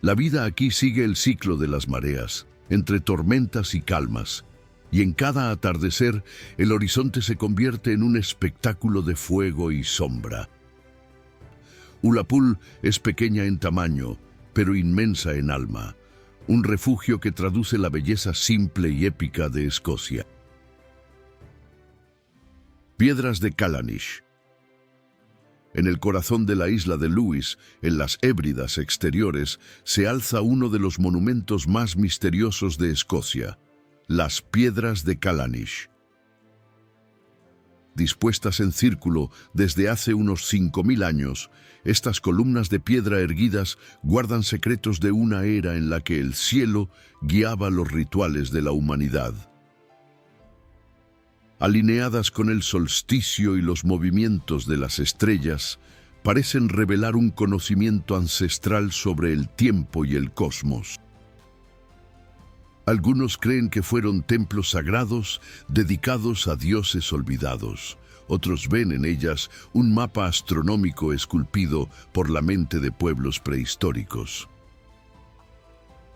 La vida aquí sigue el ciclo de las mareas, entre tormentas y calmas, y en cada atardecer el horizonte se convierte en un espectáculo de fuego y sombra. Ullapool es pequeña en tamaño, pero inmensa en alma, un refugio que traduce la belleza simple y épica de Escocia. Piedras de Callanish. En el corazón de la isla de Lewis, en las Hébridas exteriores, se alza uno de los monumentos más misteriosos de Escocia, las Piedras de Callanish. Dispuestas en círculo desde hace unos 5000 años, estas columnas de piedra erguidas guardan secretos de una era en la que el cielo guiaba los rituales de la humanidad. Alineadas con el solsticio y los movimientos de las estrellas, parecen revelar un conocimiento ancestral sobre el tiempo y el cosmos. Algunos creen que fueron templos sagrados dedicados a dioses olvidados. Otros ven en ellas un mapa astronómico esculpido por la mente de pueblos prehistóricos.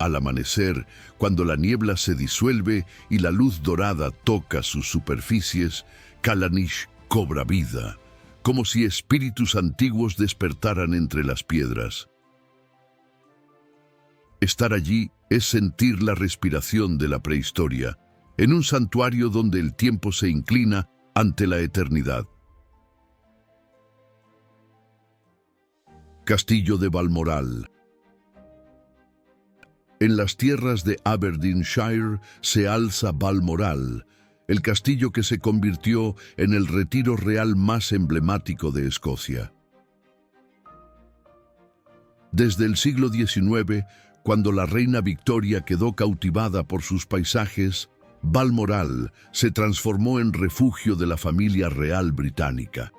Al amanecer, cuando la niebla se disuelve y la luz dorada toca sus superficies, Callanish cobra vida, como si espíritus antiguos despertaran entre las piedras. Estar allí es sentir la respiración de la prehistoria, en un santuario donde el tiempo se inclina ante la eternidad. Castillo de Balmoral. En las tierras de Aberdeenshire se alza Balmoral, el castillo que se convirtió en el retiro real más emblemático de Escocia. Desde el siglo XIX, cuando la reina Victoria quedó cautivada por sus paisajes, Balmoral se transformó en refugio de la familia real británica.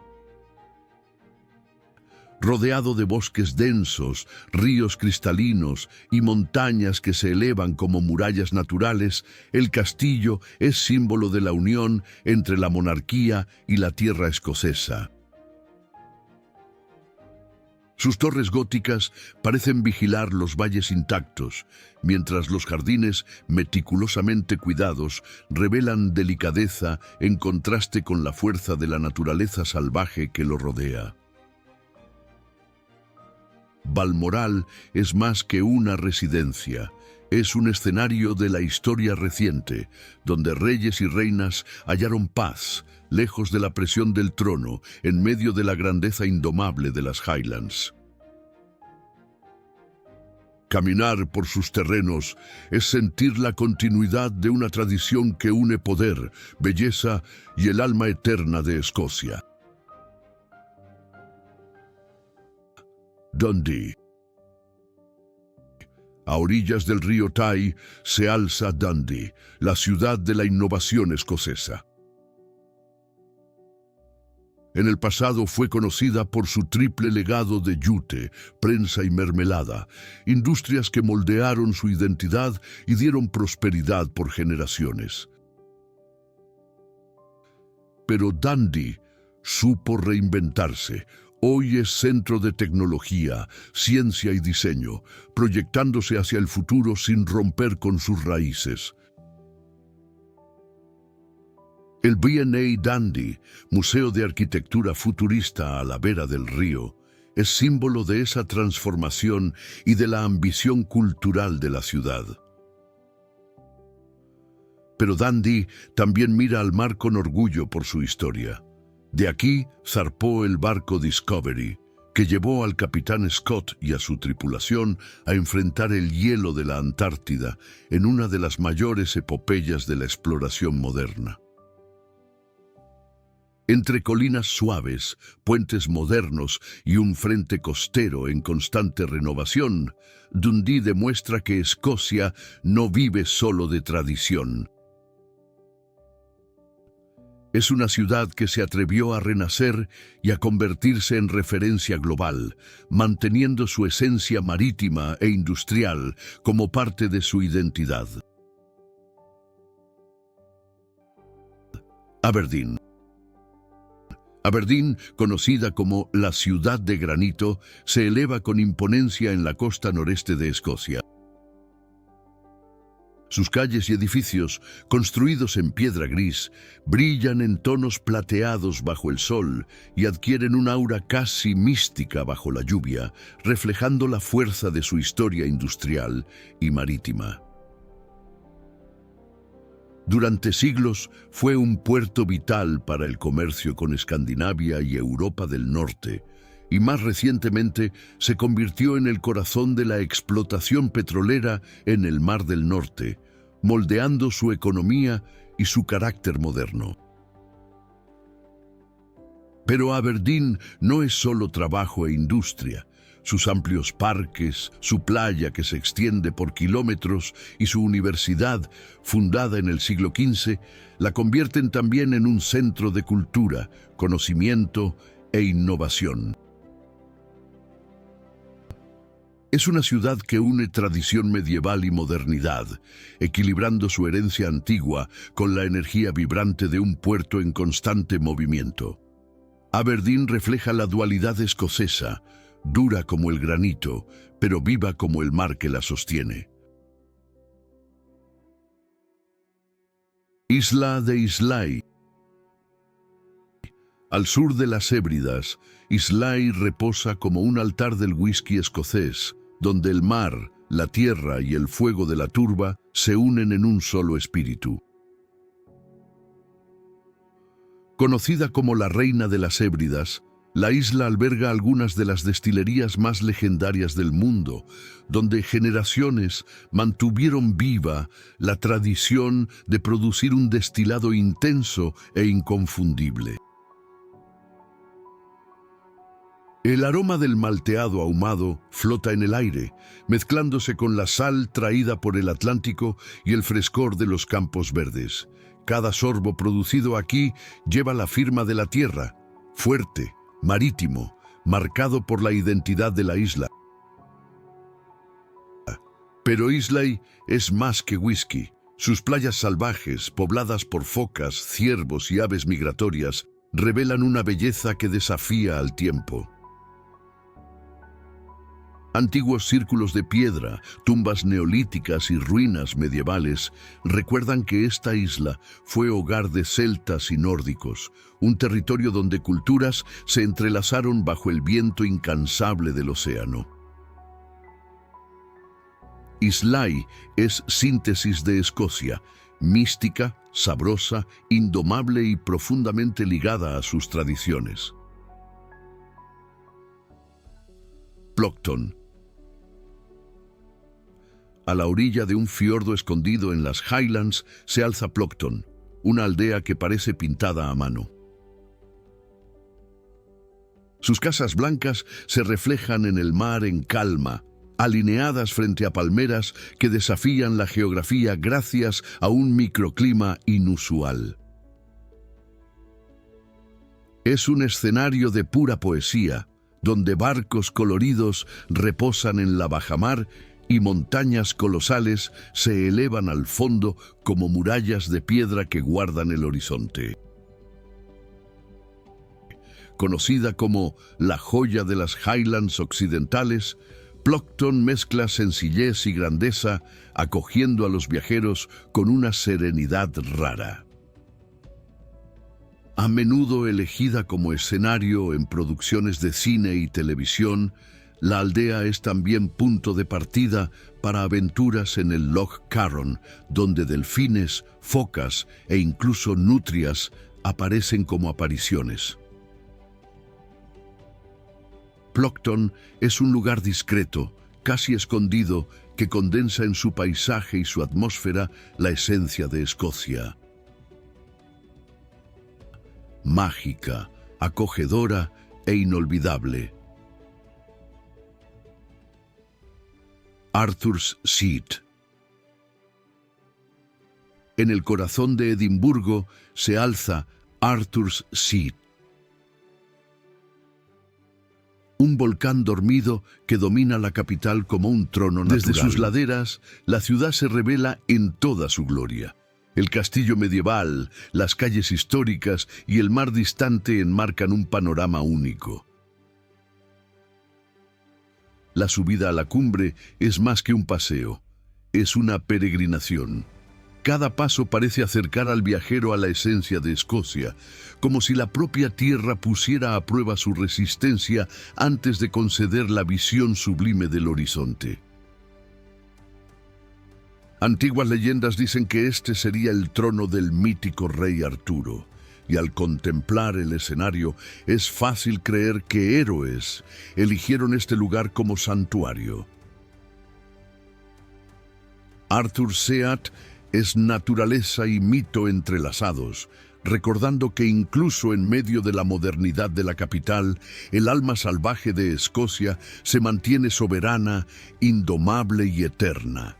Rodeado de bosques densos, ríos cristalinos y montañas que se elevan como murallas naturales, el castillo es símbolo de la unión entre la monarquía y la tierra escocesa. Sus torres góticas parecen vigilar los valles intactos, mientras los jardines, meticulosamente cuidados, revelan delicadeza en contraste con la fuerza de la naturaleza salvaje que lo rodea. Balmoral es más que una residencia, es un escenario de la historia reciente, donde reyes y reinas hallaron paz, lejos de la presión del trono, en medio de la grandeza indomable de las Highlands. Caminar por sus terrenos es sentir la continuidad de una tradición que une poder, belleza y el alma eterna de Escocia. Dundee. A orillas del río Tay se alza Dundee, la ciudad de la innovación escocesa. En el pasado fue conocida por su triple legado de yute, prensa y mermelada, industrias que moldearon su identidad y dieron prosperidad por generaciones. Pero Dundee supo reinventarse. Hoy es centro de tecnología, ciencia y diseño, proyectándose hacia el futuro sin romper con sus raíces. El V&A Dundee, Museo de Arquitectura Futurista a la vera del río, es símbolo de esa transformación y de la ambición cultural de la ciudad. Pero Dundee también mira al mar con orgullo por su historia. De aquí zarpó el barco Discovery, que llevó al capitán Scott y a su tripulación a enfrentar el hielo de la Antártida en una de las mayores epopeyas de la exploración moderna. Entre colinas suaves, puentes modernos y un frente costero en constante renovación, Dundee demuestra que Escocia no vive solo de tradición. Es una ciudad que se atrevió a renacer y a convertirse en referencia global, manteniendo su esencia marítima e industrial como parte de su identidad. Aberdeen. Aberdeen, conocida como la Ciudad de Granito, se eleva con imponencia en la costa noreste de Escocia. Sus calles y edificios, construidos en piedra gris, brillan en tonos plateados bajo el sol y adquieren un aura casi mística bajo la lluvia, reflejando la fuerza de su historia industrial y marítima. Durante siglos fue un puerto vital para el comercio con Escandinavia y Europa del Norte, y más recientemente se convirtió en el corazón de la explotación petrolera en el Mar del Norte, moldeando su economía y su carácter moderno. Pero Aberdeen no es solo trabajo e industria. Sus amplios parques, su playa que se extiende por kilómetros y su universidad, fundada en el siglo XV, la convierten también en un centro de cultura, conocimiento e innovación. Es una ciudad que une tradición medieval y modernidad, equilibrando su herencia antigua con la energía vibrante de un puerto en constante movimiento. Aberdeen refleja la dualidad escocesa, dura como el granito, pero viva como el mar que la sostiene. Isla de Islay. Al sur de las Hébridas, Islay reposa como un altar del whisky escocés, donde el mar, la tierra y el fuego de la turba se unen en un solo espíritu. Conocida como la Reina de las Hébridas, la isla alberga algunas de las destilerías más legendarias del mundo, donde generaciones mantuvieron viva la tradición de producir un destilado intenso e inconfundible. El aroma del malteado ahumado flota en el aire, mezclándose con la sal traída por el Atlántico y el frescor de los campos verdes. Cada sorbo producido aquí lleva la firma de la tierra, fuerte, marítimo, marcado por la identidad de la isla. Pero Islay es más que whisky. Sus playas salvajes, pobladas por focas, ciervos y aves migratorias, revelan una belleza que desafía al tiempo. Antiguos círculos de piedra, tumbas neolíticas y ruinas medievales recuerdan que esta isla fue hogar de celtas y nórdicos, un territorio donde culturas se entrelazaron bajo el viento incansable del océano. Islay es síntesis de Escocia, mística, sabrosa, indomable y profundamente ligada a sus tradiciones. Ploughton. A la orilla de un fiordo escondido en las Highlands se alza Ploughton, una aldea que parece pintada a mano. Sus casas blancas se reflejan en el mar en calma, alineadas frente a palmeras que desafían la geografía gracias a un microclima inusual. Es un escenario de pura poesía, donde barcos coloridos reposan en la bajamar y montañas colosales se elevan al fondo como murallas de piedra que guardan el horizonte. Conocida como la joya de las Highlands occidentales, Ploughton mezcla sencillez y grandeza, acogiendo a los viajeros con una serenidad rara. A menudo elegida como escenario en producciones de cine y televisión, la aldea es también punto de partida para aventuras en el Loch Carron, donde delfines, focas e incluso nutrias aparecen como apariciones. Ploughton es un lugar discreto, casi escondido, que condensa en su paisaje y su atmósfera la esencia de Escocia. Mágica, acogedora e inolvidable. Arthur's Seat. En el corazón de Edimburgo se alza Arthur's Seat, un volcán dormido que domina la capital como un trono natural. Desde sus laderas, la ciudad se revela en toda su gloria. El castillo medieval, las calles históricas y el mar distante enmarcan un panorama único. La subida a la cumbre es más que un paseo, es una peregrinación. Cada paso parece acercar al viajero a la esencia de Escocia, como si la propia tierra pusiera a prueba su resistencia antes de conceder la visión sublime del horizonte. Antiguas leyendas dicen que este sería el trono del mítico rey Arturo, y al contemplar el escenario es fácil creer que héroes eligieron este lugar como santuario. Arthur Seat es naturaleza y mito entrelazados, recordando que incluso en medio de la modernidad de la capital, el alma salvaje de Escocia se mantiene soberana, indomable y eterna.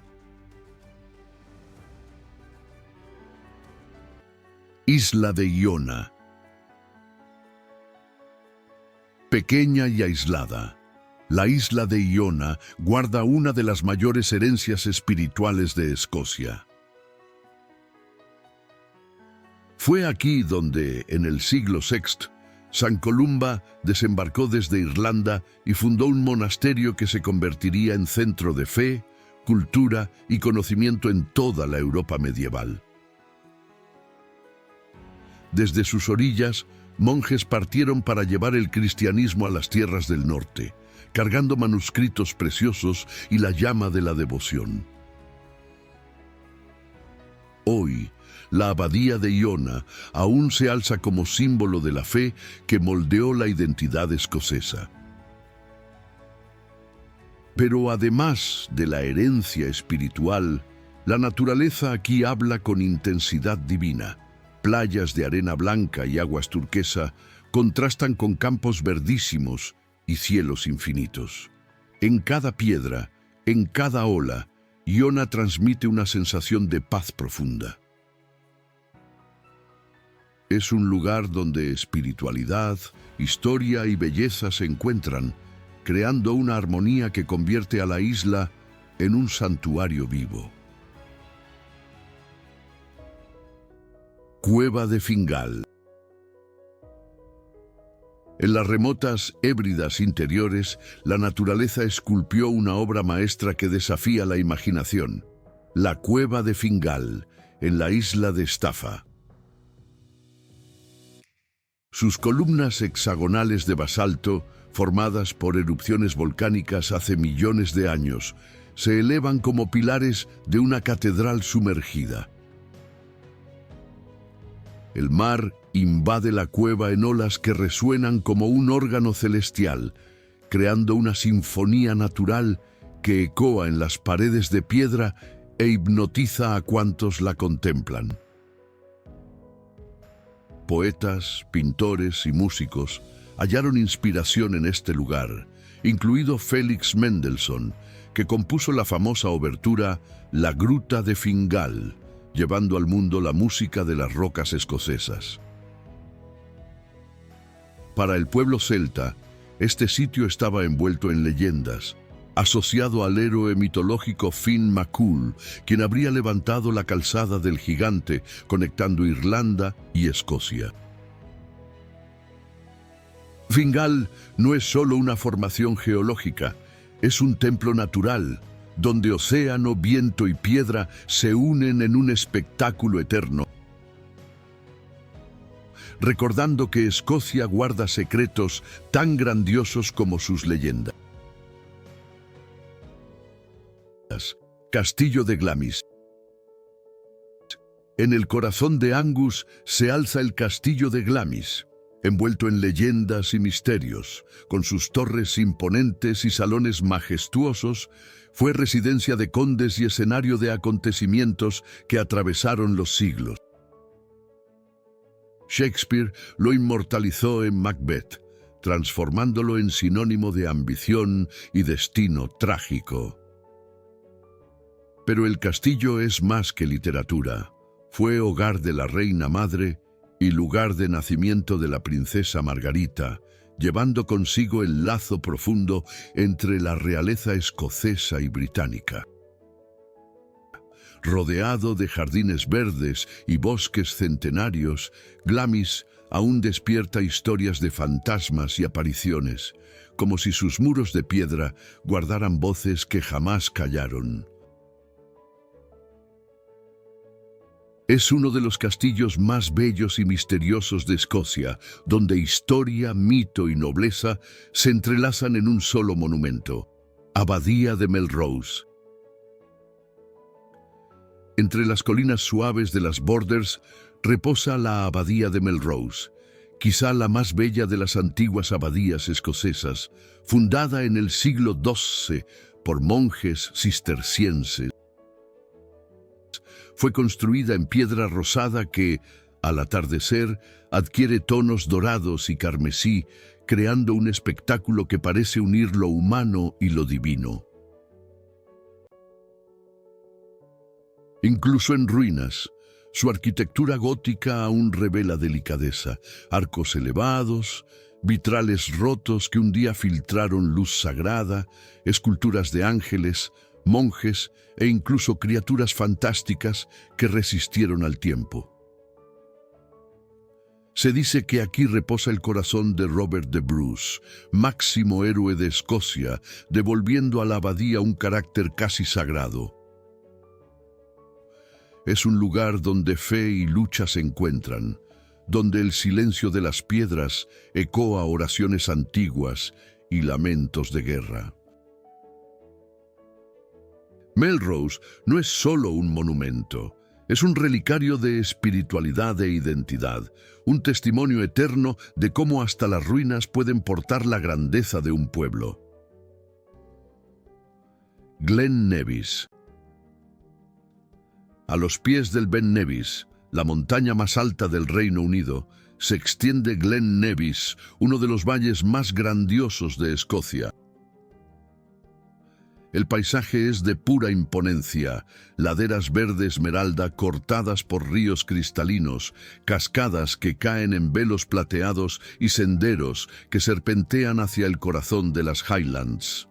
Isla de Iona. Pequeña y aislada, la isla de Iona guarda una de las mayores herencias espirituales de Escocia. Fue aquí donde, en el siglo VI, San Columba desembarcó desde Irlanda y fundó un monasterio que se convertiría en centro de fe, cultura y conocimiento en toda la Europa medieval. Desde sus orillas, monjes partieron para llevar el cristianismo a las tierras del norte, cargando manuscritos preciosos y la llama de la devoción. Hoy, la abadía de Iona aún se alza como símbolo de la fe que moldeó la identidad escocesa. Pero además de la herencia espiritual, la naturaleza aquí habla con intensidad divina. Playas de arena blanca y aguas turquesa contrastan con campos verdísimos y cielos infinitos. En cada piedra, en cada ola, Iona transmite una sensación de paz profunda. Es un lugar donde espiritualidad, historia y belleza se encuentran, creando una armonía que convierte a la isla en un santuario vivo. Cueva de Fingal. En las remotas Hébridas interiores, la naturaleza esculpió una obra maestra que desafía la imaginación: la Cueva de Fingal, en la isla de Staffa. Sus columnas hexagonales de basalto, formadas por erupciones volcánicas hace millones de años, se elevan como pilares de una catedral sumergida. El mar invade la cueva en olas que resuenan como un órgano celestial, creando una sinfonía natural que ecoa en las paredes de piedra e hipnotiza a cuantos la contemplan. Poetas, pintores y músicos hallaron inspiración en este lugar, incluido Félix Mendelssohn, que compuso la famosa obertura La Gruta de Fingal, llevando al mundo la música de las rocas escocesas. Para el pueblo celta, este sitio estaba envuelto en leyendas, asociado al héroe mitológico Finn McCool, quien habría levantado la calzada del gigante, conectando Irlanda y Escocia. Fingal no es solo una formación geológica, es un templo natural, donde océano, viento y piedra se unen en un espectáculo eterno, recordando que Escocia guarda secretos tan grandiosos como sus leyendas. Castillo de Glamis. En el corazón de Angus se alza el Castillo de Glamis, envuelto en leyendas y misterios, con sus torres imponentes y salones majestuosos. Fue residencia de condes y escenario de acontecimientos que atravesaron los siglos. Shakespeare lo inmortalizó en Macbeth, transformándolo en sinónimo de ambición y destino trágico. Pero el castillo es más que literatura. Fue hogar de la reina madre y lugar de nacimiento de la princesa Margarita, llevando consigo el lazo profundo entre la realeza escocesa y británica. Rodeado de jardines verdes y bosques centenarios, Glamis aún despierta historias de fantasmas y apariciones, como si sus muros de piedra guardaran voces que jamás callaron. Es uno de los castillos más bellos y misteriosos de Escocia, donde historia, mito y nobleza se entrelazan en un solo monumento: Abadía de Melrose. Entre las colinas suaves de las Borders reposa la abadía de Melrose, quizá la más bella de las antiguas abadías escocesas, fundada en el siglo XII por monjes cistercienses. Fue construida en piedra rosada que, al atardecer, adquiere tonos dorados y carmesí, creando un espectáculo que parece unir lo humano y lo divino. Incluso en ruinas, su arquitectura gótica aún revela delicadeza, arcos elevados, vitrales rotos que un día filtraron luz sagrada, esculturas de ángeles, monjes e incluso criaturas fantásticas que resistieron al tiempo. Se dice que aquí reposa el corazón de Robert de Bruce, máximo héroe de Escocia, devolviendo a la abadía un carácter casi sagrado. Es un lugar donde fe y lucha se encuentran, donde el silencio de las piedras ecoa oraciones antiguas y lamentos de guerra. Melrose no es solo un monumento, es un relicario de espiritualidad e identidad, un testimonio eterno de cómo hasta las ruinas pueden portar la grandeza de un pueblo. Glen Nevis. A los pies del Ben Nevis, la montaña más alta del Reino Unido, se extiende Glen Nevis, uno de los valles más grandiosos de Escocia. El paisaje es de pura imponencia, laderas verde esmeralda cortadas por ríos cristalinos, cascadas que caen en velos plateados y senderos que serpentean hacia el corazón de las Highlands.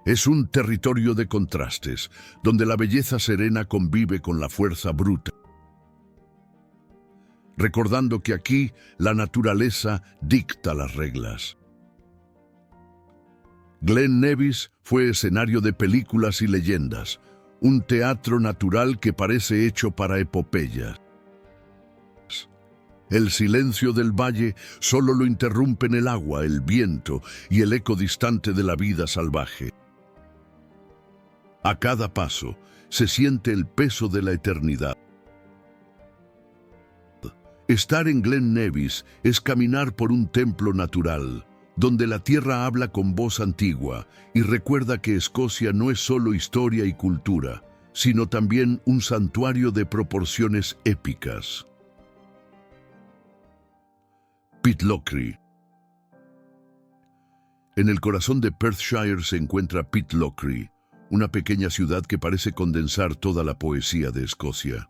Es un territorio de contrastes, donde la belleza serena convive con la fuerza bruta, recordando que aquí la naturaleza dicta las reglas. Glen Nevis fue escenario de películas y leyendas, un teatro natural que parece hecho para epopeyas. El silencio del valle solo lo interrumpen el agua, el viento y el eco distante de la vida salvaje. A cada paso se siente el peso de la eternidad. Estar en Glen Nevis es caminar por un templo natural, donde la tierra habla con voz antigua y recuerda que Escocia no es solo historia y cultura, sino también un santuario de proporciones épicas. Pitlochry. En el corazón de Perthshire se encuentra Pitlochry, una pequeña ciudad que parece condensar toda la poesía de Escocia.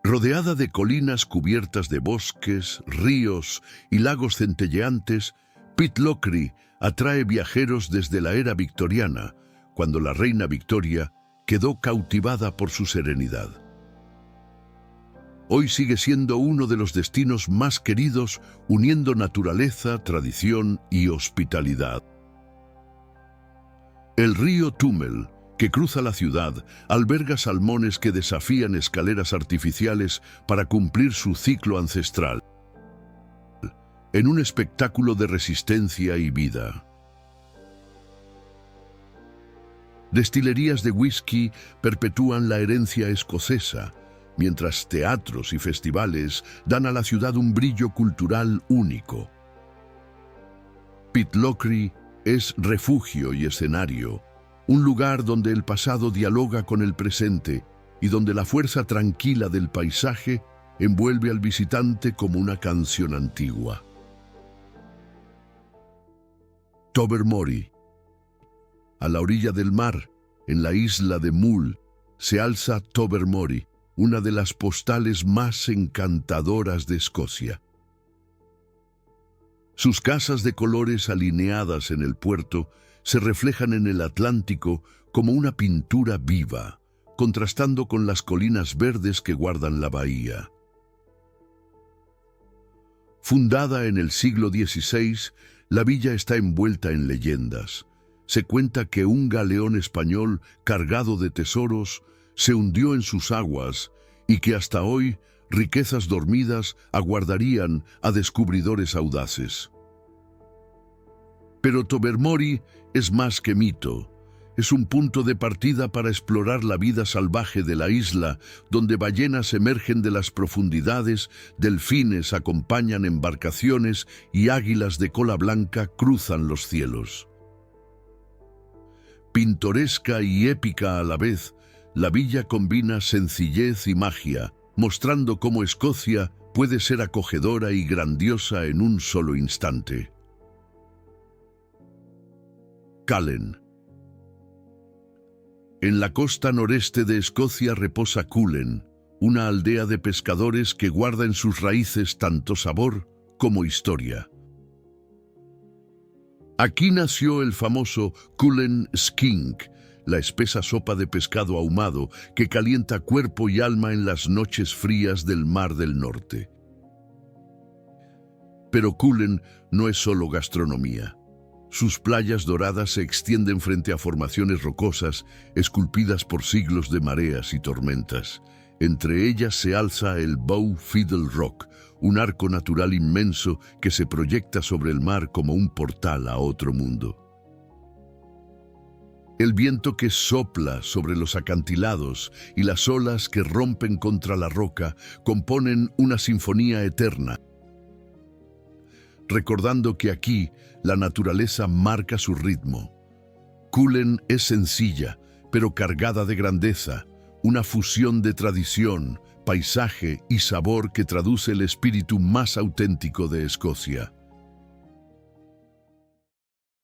Rodeada de colinas cubiertas de bosques, ríos y lagos centelleantes, Pitlochry atrae viajeros desde la era victoriana, cuando la reina Victoria quedó cautivada por su serenidad. Hoy sigue siendo uno de los destinos más queridos, uniendo naturaleza, tradición y hospitalidad. El río Tummel, que cruza la ciudad, alberga salmones que desafían escaleras artificiales para cumplir su ciclo ancestral, en un espectáculo de resistencia y vida. Destilerías de whisky perpetúan la herencia escocesa, mientras teatros y festivales dan a la ciudad un brillo cultural único. Pitlochry es refugio y escenario, un lugar donde el pasado dialoga con el presente y donde la fuerza tranquila del paisaje envuelve al visitante como una canción antigua. Tobermory. A la orilla del mar, en la isla de Mull, se alza Tobermory, una de las postales más encantadoras de Escocia. Sus casas de colores alineadas en el puerto se reflejan en el Atlántico como una pintura viva, contrastando con las colinas verdes que guardan la bahía. Fundada en el siglo XVI, la villa está envuelta en leyendas. Se cuenta que un galeón español cargado de tesoros se hundió en sus aguas y que hasta hoy riquezas dormidas aguardarían a descubridores audaces. Pero Tobermory es más que mito. Es un punto de partida para explorar la vida salvaje de la isla, donde ballenas emergen de las profundidades, delfines acompañan embarcaciones y águilas de cola blanca cruzan los cielos. Pintoresca y épica a la vez, la villa combina sencillez y magia, mostrando cómo Escocia puede ser acogedora y grandiosa en un solo instante. Cullen. En la costa noreste de Escocia reposa Cullen, una aldea de pescadores que guarda en sus raíces tanto sabor como historia. Aquí nació el famoso Cullen Skink, la espesa sopa de pescado ahumado que calienta cuerpo y alma en las noches frías del Mar del Norte. Pero Cullen no es solo gastronomía. Sus playas doradas se extienden frente a formaciones rocosas, esculpidas por siglos de mareas y tormentas. Entre ellas se alza el Bow Fiddle Rock, un arco natural inmenso que se proyecta sobre el mar como un portal a otro mundo. El viento que sopla sobre los acantilados y las olas que rompen contra la roca componen una sinfonía eterna, recordando que aquí la naturaleza marca su ritmo. Cullen es sencilla, pero cargada de grandeza, una fusión de tradición, paisaje y sabor que traduce el espíritu más auténtico de Escocia.